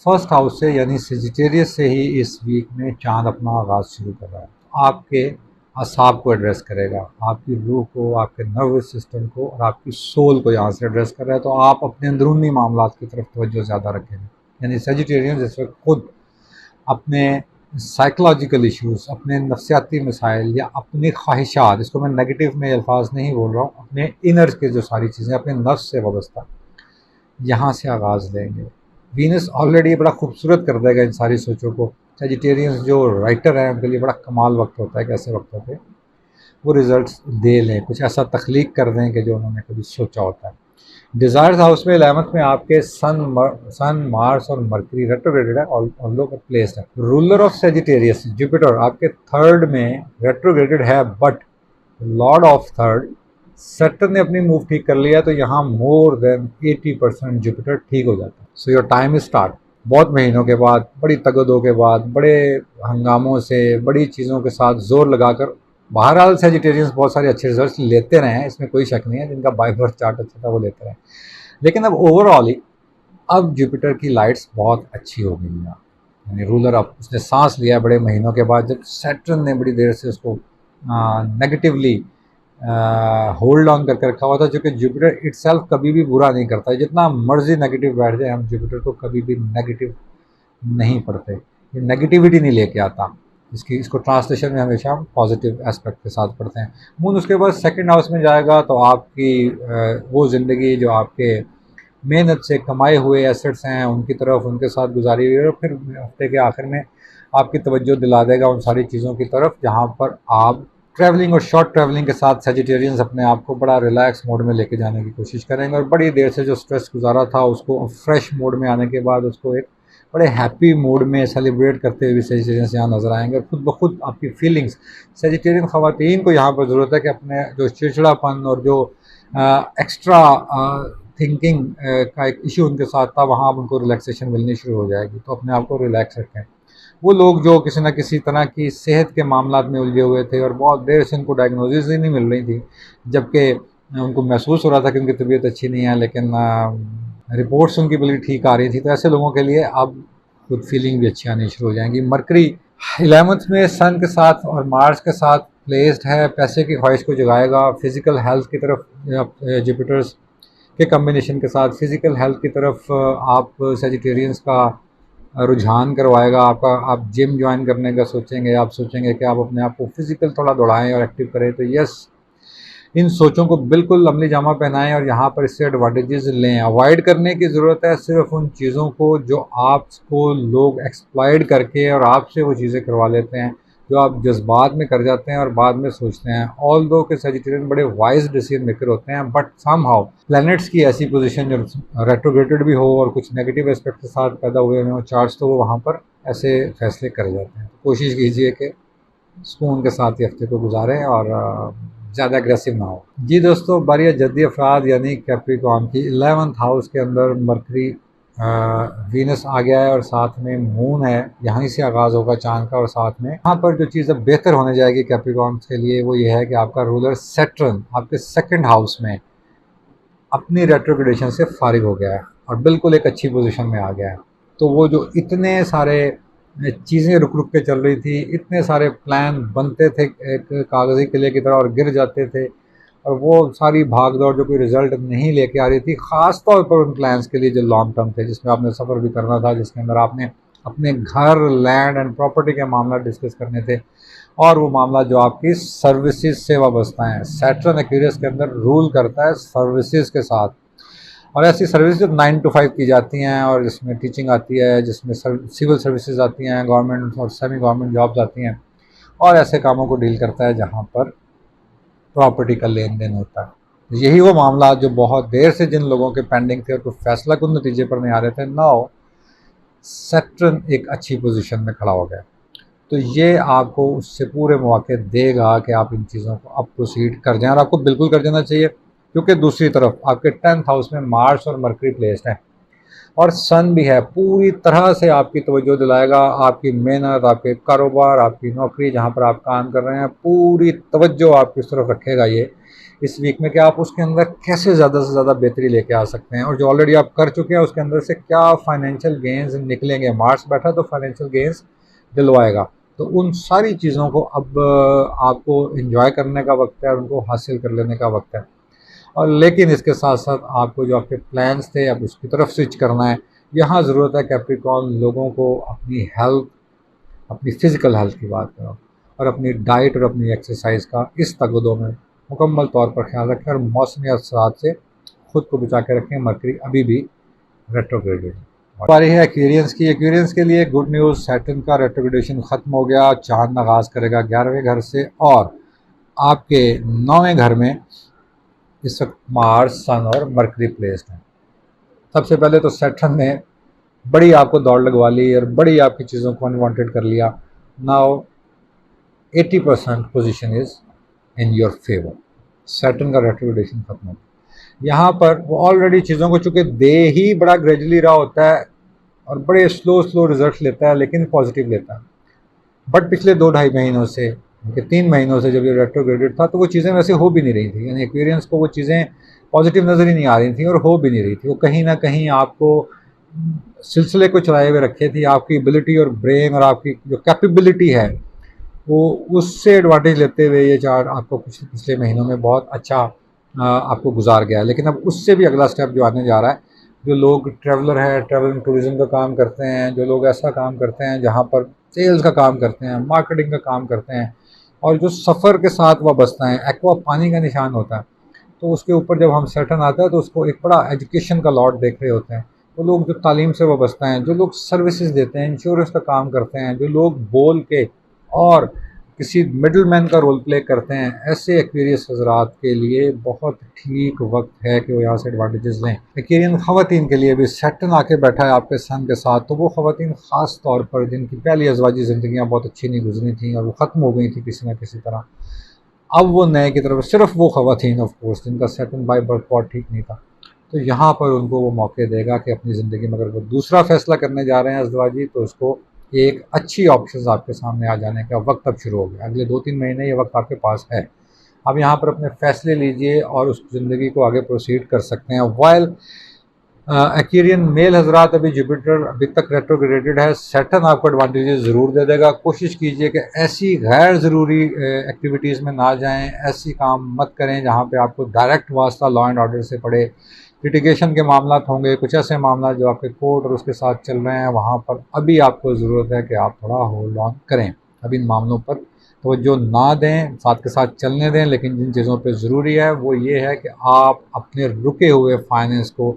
फर्स्ट हाउस से यानी सेजिटेरियस से ही इस वीक में चांद अपना आगाज़ शुरू कर रहा है। आपके असाब को एड्रेस करेगा, आपकी रूह को, आपके नर्वस सिस्टम को और आपकी सोल को यहाँ से एड्रेस कर रहा है। तो आप अपने अंदरूनी मामलात की तरफ तवज्जो ज़्यादा रखेंगे। यानी सेजिटेरियन जिस वक्त खुद अपने साइकोलॉजिकल इश्यूज़, अपने नफ्सियाती मसाइल या अपनी ख्वाहिशात, इसको मैं नेगेटिव में अल्फाज नहीं बोल रहा हूँ, अपने इनर के जो सारी चीज़ें अपने नफ्स से वाबस्ता, यहाँ से आगाज़ लेंगे। वीनस ऑलरेडी बड़ा खूबसूरत कर देगा इन सारी सोचों को। सेजिटेरियंस जो राइटर हैं उनके लिए बड़ा कमाल वक्त होता है कि ऐसे वक्तों पे वो रिज़ल्ट्स दे लें, कुछ ऐसा तख्लीक कर दें कि जो उन्होंने कभी सोचा होता है। डिज़ायर्स हाउस में 11th में आपके सन, मार्स और मरकरी रेट्रोग्रेडेड है और लोग प्लेस्ड है। रूलर ऑफ सेजिटेरियस जुपिटर आपके 3rd में रेट्रोग्रेडेड है, but Lord of 3rd Saturn ने अपनी मूव ठीक कर लिया, तो यहाँ मोर देन 80% जुपिटर ठीक हो जाता है। So your time is start. बहुत महीनों के बाद, बड़ी तगदों के बाद, बड़े हंगामों से, बड़ी चीज़ों के साथ जोर लगाकर बहरहाल सेजिटेरियंस बहुत सारे अच्छे रिजल्ट्स लेते रहे हैं, इसमें कोई शक नहीं है। जिनका बाय बर्थ चार्ट अच्छा था वो लेते रहे, लेकिन अब ओवरऑल ही अब जुपिटर की लाइट्स बहुत अच्छी हो गई हैं। यानी रूलर अब उसने सांस लिया बड़े महीनों के बाद, जब सैटर्न ने बड़ी देर से उसको नेगेटिवली होल्ड ऑन करके रखा हुआ था। क्योंकि जुपिटर इटसेल्फ कभी भी बुरा नहीं करता है, जितना मर्जी नेगेटिव बैठ जाए, हम जुपिटर को कभी भी नेगेटिव नहीं पढ़ते, ये नेगेटिविटी नहीं लेके आता। इसको ट्रांसलेशन में हमेशा हम पॉजिटिव एस्पेक्ट के साथ पढ़ते हैं। मून उसके बाद सेकंड हाउस में जाएगा, तो आपकी वो ज़िंदगी जो आपके मेहनत से कमाए हुए एसेट्स हैं उनकी तरफ, उनके साथ गुजारी हुई है। और फिर हफ्ते के आखिर में आपकी तवज्जो दिला देगा उन सारी चीज़ों की तरफ जहाँ पर आप ट्रैवलिंग और शॉर्ट ट्रैवलिंग के साथ सेजिटेरियंस अपने आप को बड़ा रिलैक्स मोड में लेके जाने की कोशिश करेंगे और बड़ी देर से जो स्ट्रेस गुजारा था उसको फ्रेश मोड में आने के बाद उसको एक बड़े हैप्पी मूड में सेलिब्रेट करते हुए सेजिटेरियंस यहाँ नज़र आएंगे और खुद ब खुद आपकी फीलिंग्स सेजिटेरियन ख़वातीन को यहाँ पर ज़रूरत है कि अपने जो चिड़चिड़ापन और जो एक्स्ट्रा थिंकिंग का एक इशू उनके साथ था वहाँ अब उनको रिलैक्सेशन मिलनी शुरू हो जाएगी। तो अपने आप को रिलैक्स रखें। वो लोग जो किसी न किसी तरह की सेहत के मामलात में उलझे हुए थे और बहुत देर से उनको डायग्नोसिस ही नहीं मिल रही थी, जबकि उनको महसूस हो रहा था कि उनकी तबीयत अच्छी नहीं है, लेकिन रिपोर्ट्स उनकी बड़ी ठीक आ रही थी, तो ऐसे लोगों के लिए अब खुद फीलिंग भी अच्छी आनी शुरू हो जाएंगी। मरकरी 11th में सन के साथ और मार्स के साथ प्लेस्ड है, पैसे की ख्वाहिश को जगाएगा, फिज़िकल हेल्थ की तरफ जुपिटर्स के कम्बिनेशन के साथ फिज़िकल हेल्थ की तरफ आप सेजिटेरियंस का रुझान करवाएगा। आपका आप जिम ज्वाइन करने का सोचेंगे, आप सोचेंगे कि आप अपने आप को फिज़िकल थोड़ा दौड़ाएं और एक्टिव करें। तो यस, इन सोचों को बिल्कुल अमली जामा पहनाएं और यहाँ पर इससे एडवांटेजेस लें। अवॉइड करने की ज़रूरत है सिर्फ उन चीज़ों को जो आपको लोग एक्सप्लॉइट करके और आपसे वो चीज़ें करवा लेते हैं, जो आप जज्बात में कर जाते हैं और बाद में सोचते हैं। ऑल दो के सेजिटेरियन बड़े वाइज डिसीजन मेकर होते हैं, बट सम हाउ प्लैनेट्स की ऐसी पोजीशन जो रेट्रोग्रेटेड भी हो और कुछ नेगेटिव एस्पेक्ट के साथ पैदा हुए हों चार्ज, तो वो वहाँ पर ऐसे फैसले कर जाते हैं। कोशिश कीजिए कि सुकून के साथ ये हफ्ते को गुजारें और ज़्यादा एग्रेसिव ना हो। जी दोस्तों, बारिया जद्दी अफराद यानी कैप्रिकॉर्न की 11th हाउस के अंदर मरकरी वीनस आ गया है और साथ में मून है। यहीं से आगाज़ होगा चांद का और साथ में यहाँ पर जो चीज़ अब बेहतर होने जाएगी कैप्रिकॉर्न के लिए वो ये है कि आपका रूलर सैटर्न आपके 2nd हाउस में अपनी रेट्रोग्रेडेशन से फारिग हो गया है और बिल्कुल एक अच्छी पोजीशन में आ गया है। तो वो जो इतने सारे चीज़ें रुक रुक के चल रही थी, इतने सारे प्लान बनते थे एक कागज़ी किले की तरह और गिर जाते थे, और वो सारी भाग दौड़ जो कोई रिज़ल्ट नहीं लेके आ रही थी, ख़ास तौर पर उन प्लान्स के लिए जो लॉन्ग टर्म थे, जिसमें आपने सफ़र भी करना था, जिसके अंदर आपने अपने घर, लैंड एंड प्रॉपर्टी के मामला डिस्कस करने थे, और वो मामला जो आपकी सर्विसेज से वाबस्ता हैं। सैटर्न एक्वेरियस के अंदर रूल करता है सर्विसेज के साथ, और ऐसी सर्विस जो 9 to 5 की जाती हैं और जिसमें टीचिंग आती है, जिसमें सिविल सर्विसेज आती हैं, गवर्नमेंट और सेमी गवर्नमेंट जॉब्स आती हैं, और ऐसे कामों को डील करता है जहाँ पर प्रॉपर्टी का लेन देन होता है। यही वो मामला जो बहुत देर से जिन लोगों के पेंडिंग थे और कोई फैसला कुछ नतीजे पर नहीं आ रहे थे, नाउ सैटर्न एक अच्छी पोजीशन में खड़ा हो गया। तो ये आपको उससे पूरे मौके देगा कि आप इन चीज़ों को अब प्रोसीड कर जाएं, और आपको बिल्कुल कर जाना चाहिए, क्योंकि दूसरी तरफ आपके 10th हाउस में मार्स और मरकरी प्लेस्ड है और सन भी है। पूरी तरह से आपकी तवज्जो दिलाएगा, आपकी मेहनत, आपके कारोबार, आपकी नौकरी, जहाँ पर आप काम कर रहे हैं, पूरी तवज्जो आपकी उस तरफ रखेगा ये इस वीक में कि आप उसके अंदर कैसे ज़्यादा से ज़्यादा बेहतरी लेके आ सकते हैं, और जो ऑलरेडी आप कर चुके हैं उसके अंदर से क्या फाइनेंशियल गेंस निकलेंगे। मार्स बैठा तो फाइनेंशियल गेंस दिलवाएगा। तो उन सारी चीज़ों को अब आपको एंजॉय करने का वक्त है और उनको हासिल कर लेने का वक्त है। और लेकिन इसके साथ साथ आपको जो आपके प्लान्स थे अब उसकी तरफ स्विच करना है। यहाँ ज़रूरत है कैप्रिकॉर्न लोगों को अपनी हेल्थ, अपनी फ़िज़िकल हेल्थ की बात करो, और अपनी डाइट और अपनी एक्सरसाइज का इस तगदों में मुकम्मल तौर पर ख्याल रखें और मौसमी असरात से ख़ुद को बचा के रखें। मरकरी अभी भी रेट्रोग्रेडेड है। बारी है एक्वेरियंस की। एक्वेरियंस के लिए गुड न्यूज़, सैटर्न का रेट्रोग्रेडेशन ख़त्म हो गया। चांद आगाज़ करेगा 11वें घर से, और आपके 9वें घर में इस वक्त मार्स, सन और मरकरी प्लेस्ड हैं। सबसे पहले तो सैटर्न ने बड़ी आपको दौड़ लगवा ली और बड़ी आपकी चीज़ों को अनवांटेड कर लिया। Now 80% position is in your favour. Saturn का रेट्रोग्रेडेशन खत्म हो गया। यहाँ पर वो ऑलरेडी चीज़ों को चूँकि दे ही बड़ा ग्रेजुअली रहा होता है और बड़े स्लो रिजल्ट लेता है, लेकिन पॉजिटिव लेता है। बट पिछले 2-2.5 महीनों से, 3 महीनों से जब ये रेट्रोग्रेडेड था, तो वो चीज़ें वैसे हो भी नहीं रही थी, यानी एक्वेरियंस को वो चीज़ें पॉजिटिव नज़र ही नहीं आ रही थी और हो भी नहीं रही थी। वो कहीं ना कहीं आपको सिलसिले को चलाए हुए रखे थी। आपकी एबिलिटी और ब्रेन और आपकी जो कैपेबिलिटी है वो उससे एडवांटेज लेते हुए ये चार्ट आपको पिछले महीनों में बहुत अच्छा आपको गुजार गया है। लेकिन अब उससे भी अगला स्टेप जो आने जा रहा है, जो लोग ट्रैवलर है, ट्रैवल एंड टूरिज़्म का काम करते हैं, जो लोग ऐसा काम करते हैं जहाँ पर सेल्स का काम करते हैं, मार्केटिंग का काम करते हैं, और जो सफ़र के साथ वाबस्ता है, एक्वा पानी का निशान होता है, तो उसके ऊपर जब हम सैटर्न आता है तो उसको एक बड़ा एजुकेशन का लॉट देख रहे होते हैं। वो लोग जो तालीम से वाबस्ता हैं, जो लोग सर्विसेज देते हैं, इंश्योरेंस का काम करते हैं, जो लोग बोल के और किसी मिडलमैन का रोल प्ले करते हैं, ऐसे एक्वेरियस हजरात के लिए बहुत ठीक वक्त है कि वो यहाँ से एडवांटेजेस लें। एक्वेरियन ख़वातीन के लिए भी सैटर्न आके बैठा है आपके सन के साथ, तो वो ख़वातीन ख़ास तौर पर जिनकी पहली अज़वाजी ज़िंदगियाँ बहुत अच्छी नहीं गुजरी थी और वो ख़त्म हो गई थी किसी न किसी तरह, अब वो नए की तरफ सिर्फ वो ख़वातीन ऑफ कोर्स जिनका सैटर्न बाय बर्थ बहुत ठीक नहीं था, तो यहाँ पर उनको वो मौके देगा कि अपनी ज़िंदगी में अगर वो दूसरा फ़ैसला करने जा रहे हैं अज़दवाजी, तो उसको एक अच्छी ऑप्शंस आपके सामने आ जाने का वक्त अब शुरू हो गया। अगले 2-3 महीने ये वक्त आपके पास है। अब यहाँ पर अपने फ़ैसले लीजिए और उस ज़िंदगी को आगे प्रोसीड कर सकते हैं। वाइल एक्वेरियन मेल हजरात, अभी जुपिटर अभी तक रेट्रोग्रेडेड है, सैटर्न आपको एडवांटेजेस ज़रूर दे देगा। कोशिश कीजिए कि ऐसी गैर ज़रूरी एक्टिविटीज़ में ना जाएं, ऐसी काम मत करें जहां पे आपको डायरेक्ट वास्ता लॉ एंड ऑर्डर से पड़े। लिटिगेशन के मामला होंगे, कुछ ऐसे मामला जो आपके कोर्ट और उसके साथ चल रहे हैं, वहाँ पर अभी आपको ज़रूरत है कि आप थोड़ा होल्ड ऑन करें। अब इन मामलों पर तवज्जो ना दें, साथ के साथ चलने दें, लेकिन जिन चीज़ों पे ज़रूरी है वो ये है कि आप अपने रुके हुए फाइनेंस को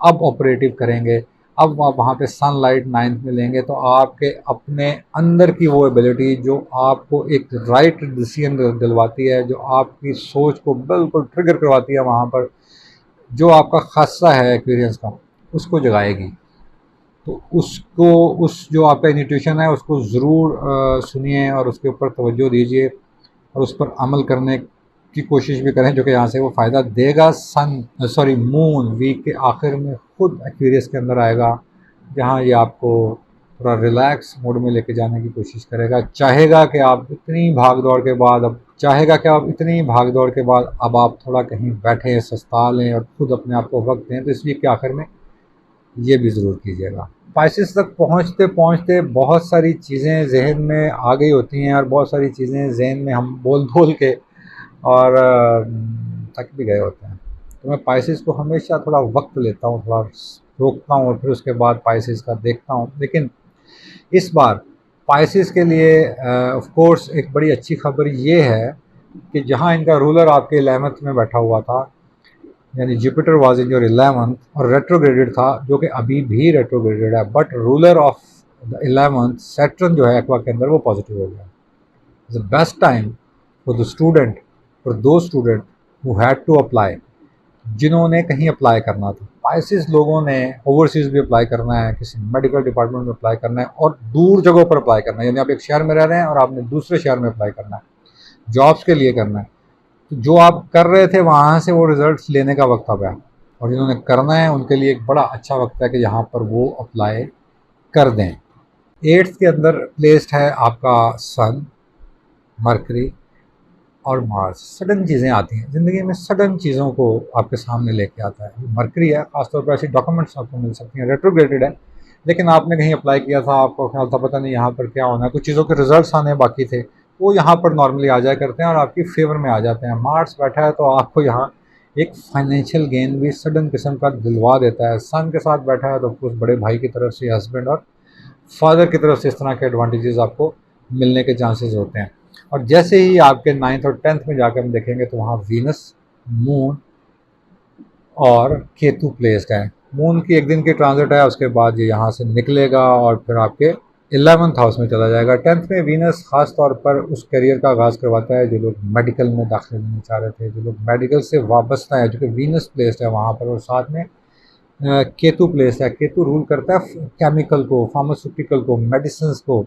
अब ऑपरेटिव करेंगे। अब आप वहाँ पे सनलाइट 9th में लेंगे तो आपके अपने अंदर की वो एबिलिटी जो आपको एक राइट डिसीजन दिलवाती है, जो आपकी सोच को बिल्कुल ट्रिगर करवाती है, वहाँ पर जो आपका खासा है एक्सपीरियंस का, उसको जगाएगी। तो उसको, उस जो आपका इंट्यूशन है उसको ज़रूर सुनिए और उसके ऊपर तवज्जो दीजिए और उस पर अमल करने की कोशिश भी करें, जो कि यहाँ से वो फ़ायदा देगा। मून वीक के आखिर में खुद एक्वेरियस के अंदर आएगा, जहाँ ये आपको थोड़ा रिलैक्स मोड में लेके जाने की कोशिश करेगा। चाहेगा कि आप इतनी भाग दौड़ के बाद अब आप थोड़ा कहीं बैठें, सस्ता लें और खुद अपने आप को वक्त दें, तो इस वीक के आखिर में ये भी ज़रूर कीजिएगा। स्पाइसेस तक पहुँचते पहुँचते बहुत सारी चीज़ें जहन में आ गई होती हैं और बहुत सारी चीज़ें जहन में हम बोल बोल के और थक भी गए होते हैं। तो मैं स्पाइसेस को हमेशा थोड़ा वक्त लेता हूँ, थोड़ा रोकता हूँ और फिर उसके बाद स्पाइसेस का देखता हूँ। लेकिन इस बार स्पाइसेस के लिए ऑफ कोर्स एक बड़ी अच्छी खबर ये है कि जहाँ इनका रूलर आपके 11th में बैठा हुआ था, यानी Jupiter was in your 11th और रेट्रोग्रेडेड था, जो कि अभी भी रेट्रोग्रेडेड है, but ruler of the 11th Saturn जो है एक्वा के अंदर वो पॉजिटिव हो गया। It's the best time for the student, for those student who had to apply, जिन्होंने कहीं अप्लाई करना था। स्पाइसेस लोगों ने ओवरसीज़ भी अप्लाई करना है, किसी मेडिकल डिपार्टमेंट में अप्लाई करना है और दूर जगहों पर अप्लाई करना है, यानी आप एक शहर में रह रहे हैं और आपने दूसरे शहर में अप्लाई करना है, जॉब्स के लिए करना है। तो जो आप कर रहे थे वहाँ से वो रिज़ल्ट्स लेने का वक्त आ गया, और जिन्होंने करना है उनके लिए एक बड़ा अच्छा वक्त है कि यहाँ पर वो अप्लाई कर दें। 8th के अंदर प्लेस्ड है आपका सन, मरकरी और मार्स। सडन चीज़ें आती हैं ज़िंदगी में, सडन चीज़ों को आपके सामने लेके आता है। मरकरी है, ख़ासतौर पर ऐसी डॉक्यूमेंट्स आपको मिल सकती हैं। रेट्रोग्रेडेड है, लेकिन आपने कहीं अप्लाई किया था, आपको ख्याल था पता नहीं यहाँ पर क्या होना है, कुछ चीज़ों के रिजल्ट्स आने बाकी थे, वो यहाँ पर नॉर्मली आ जाया करते हैं और आपकी फेवर में आ जाते हैं। मार्स बैठा है तो आपको यहाँ एक फाइनेंशियल गेन भी सडन किस्म का दिलवा देता है। सन के साथ बैठा है तो कुछ बड़े भाई की तरफ से, हस्बैंड और फादर की तरफ से इस तरह के एडवांटेजेस आपको मिलने के चांसेस होते हैं। और जैसे ही आपके 9th और 10th में जाकर हम देखेंगे तो वहाँ वीनस, मून और केतु प्लेस्ड है। मून की एक दिन की ट्रांजिट है, उसके बाद ये यहाँ से निकलेगा और फिर आपके 11th हाउस में चला जाएगा। 10th में वीनस ख़ास तौर पर उस करियर का आगाज़ करवाता है जो लोग मेडिकल में दाखिल लेना चाह रहे थे, जो लोग मेडिकल से वाबस्ता है, जो कि वीनस प्लेस्ड है वहाँ पर, और साथ में केतु प्लेस है। केतु रूल करता है केमिकल को, फार्मास्यूटिकल को, मेडिसिन को,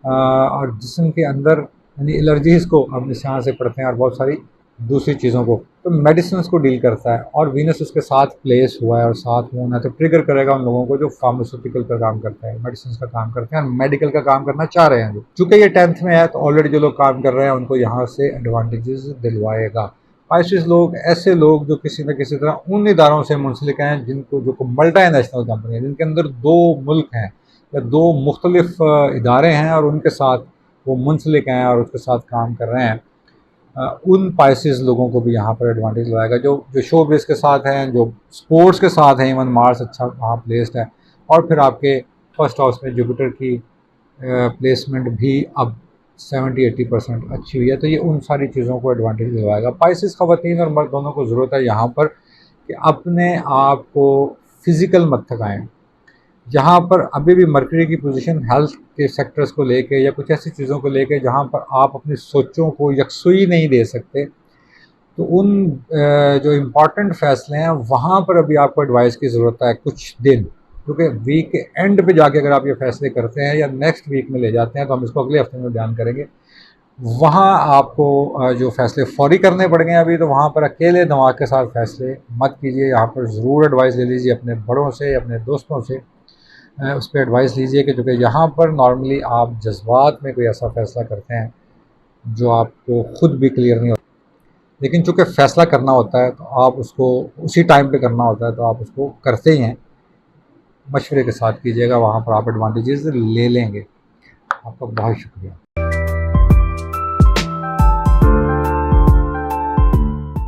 और जिस्म के अंदर यानी एलर्जीज़ को अब निशान से पड़ते हैं और बहुत सारी दूसरी चीज़ों को, तो मेडिसिन को डील करता है। और वीनस उसके साथ प्लेस हुआ है और साथ मून है, तो ट्रिगर करेगा उन लोगों को जो फार्मास्यूटिकल का काम करता है, मेडिसिन का काम करते हैं और मेडिकल का काम करना चाह रहे हैं। जो चूँकि ये 10th में है तो ऑलरेडी जो लोग काम कर रहे हैं उनको यहाँ से एडवांटेजेस दिलवाएगा। स्पाइसेस लोग ऐसे लोग जो किसी न किसी तरह उन इदारों से मुंसलिक हैं जिनको, जो मल्टी नेशनल कंपनी है, जिनके अंदर 2 मुल्क हैं या 2 मुख्तलिफ इदारे हैं और उनके साथ वो मुंसलिक हैं और उसके साथ काम कर रहे हैं, उन स्पाइसेस लोगों को भी यहाँ पर एडवांटेज लगाएगा। जो जो शो बेस के साथ हैं, जो स्पोर्ट्स के साथ हैं, इवन मार्स अच्छा वहाँ प्लेस्ड है, और फिर आपके फर्स्ट हाउस में जुपिटर की प्लेसमेंट भी अब 70-80% अच्छी हुई है, तो ये उन सारी चीज़ों को एडवांटेज दिलवाएगा। स्पाइसेस ख़वातीन और मर्द दोनों को ज़रूरत है यहाँ पर कि अपने आप को फ़िज़िकल मत थकाएँ, जहाँ पर अभी भी मर्करी की पोजीशन हेल्थ के सेक्टर्स को लेके या कुछ ऐसी चीज़ों को लेके जहाँ पर आप अपनी सोचों को यकसुई नहीं दे सकते, तो उन जो इम्पोर्टेंट फैसले हैं वहाँ पर अभी आपको एडवाइस की ज़रूरत है कुछ दिन, क्योंकि वीक के एंड पे जाके अगर आप ये फैसले करते हैं या नेक्स्ट वीक में ले जाते हैं, तो हम इसको अगले हफ्ते में बयान करेंगे, वहाँ आपको जो फैसले फौरी करने पड़ गए हैं अभी, तो वहाँ पर अकेले दिमाग के साथ फैसले मत कीजिए। यहाँ पर ज़रूर एडवाइस ले लीजिए अपने बड़ों से, अपने दोस्तों से, उस पर एडवाइस लीजिए कि क्योंकि यहाँ पर नॉर्मली आप जज्बात में कोई ऐसा फ़ैसला करते हैं जो आपको खुद भी क्लियर नहीं होता, लेकिन चूँकि फ़ैसला करना होता है तो आप उसको उसी टाइम पे करना होता है, तो आप उसको करते ही हैं। मशवरे के साथ कीजिएगा, वहाँ पर आप एडवांटेजेस ले लेंगे। आपका बहुत शुक्रिया।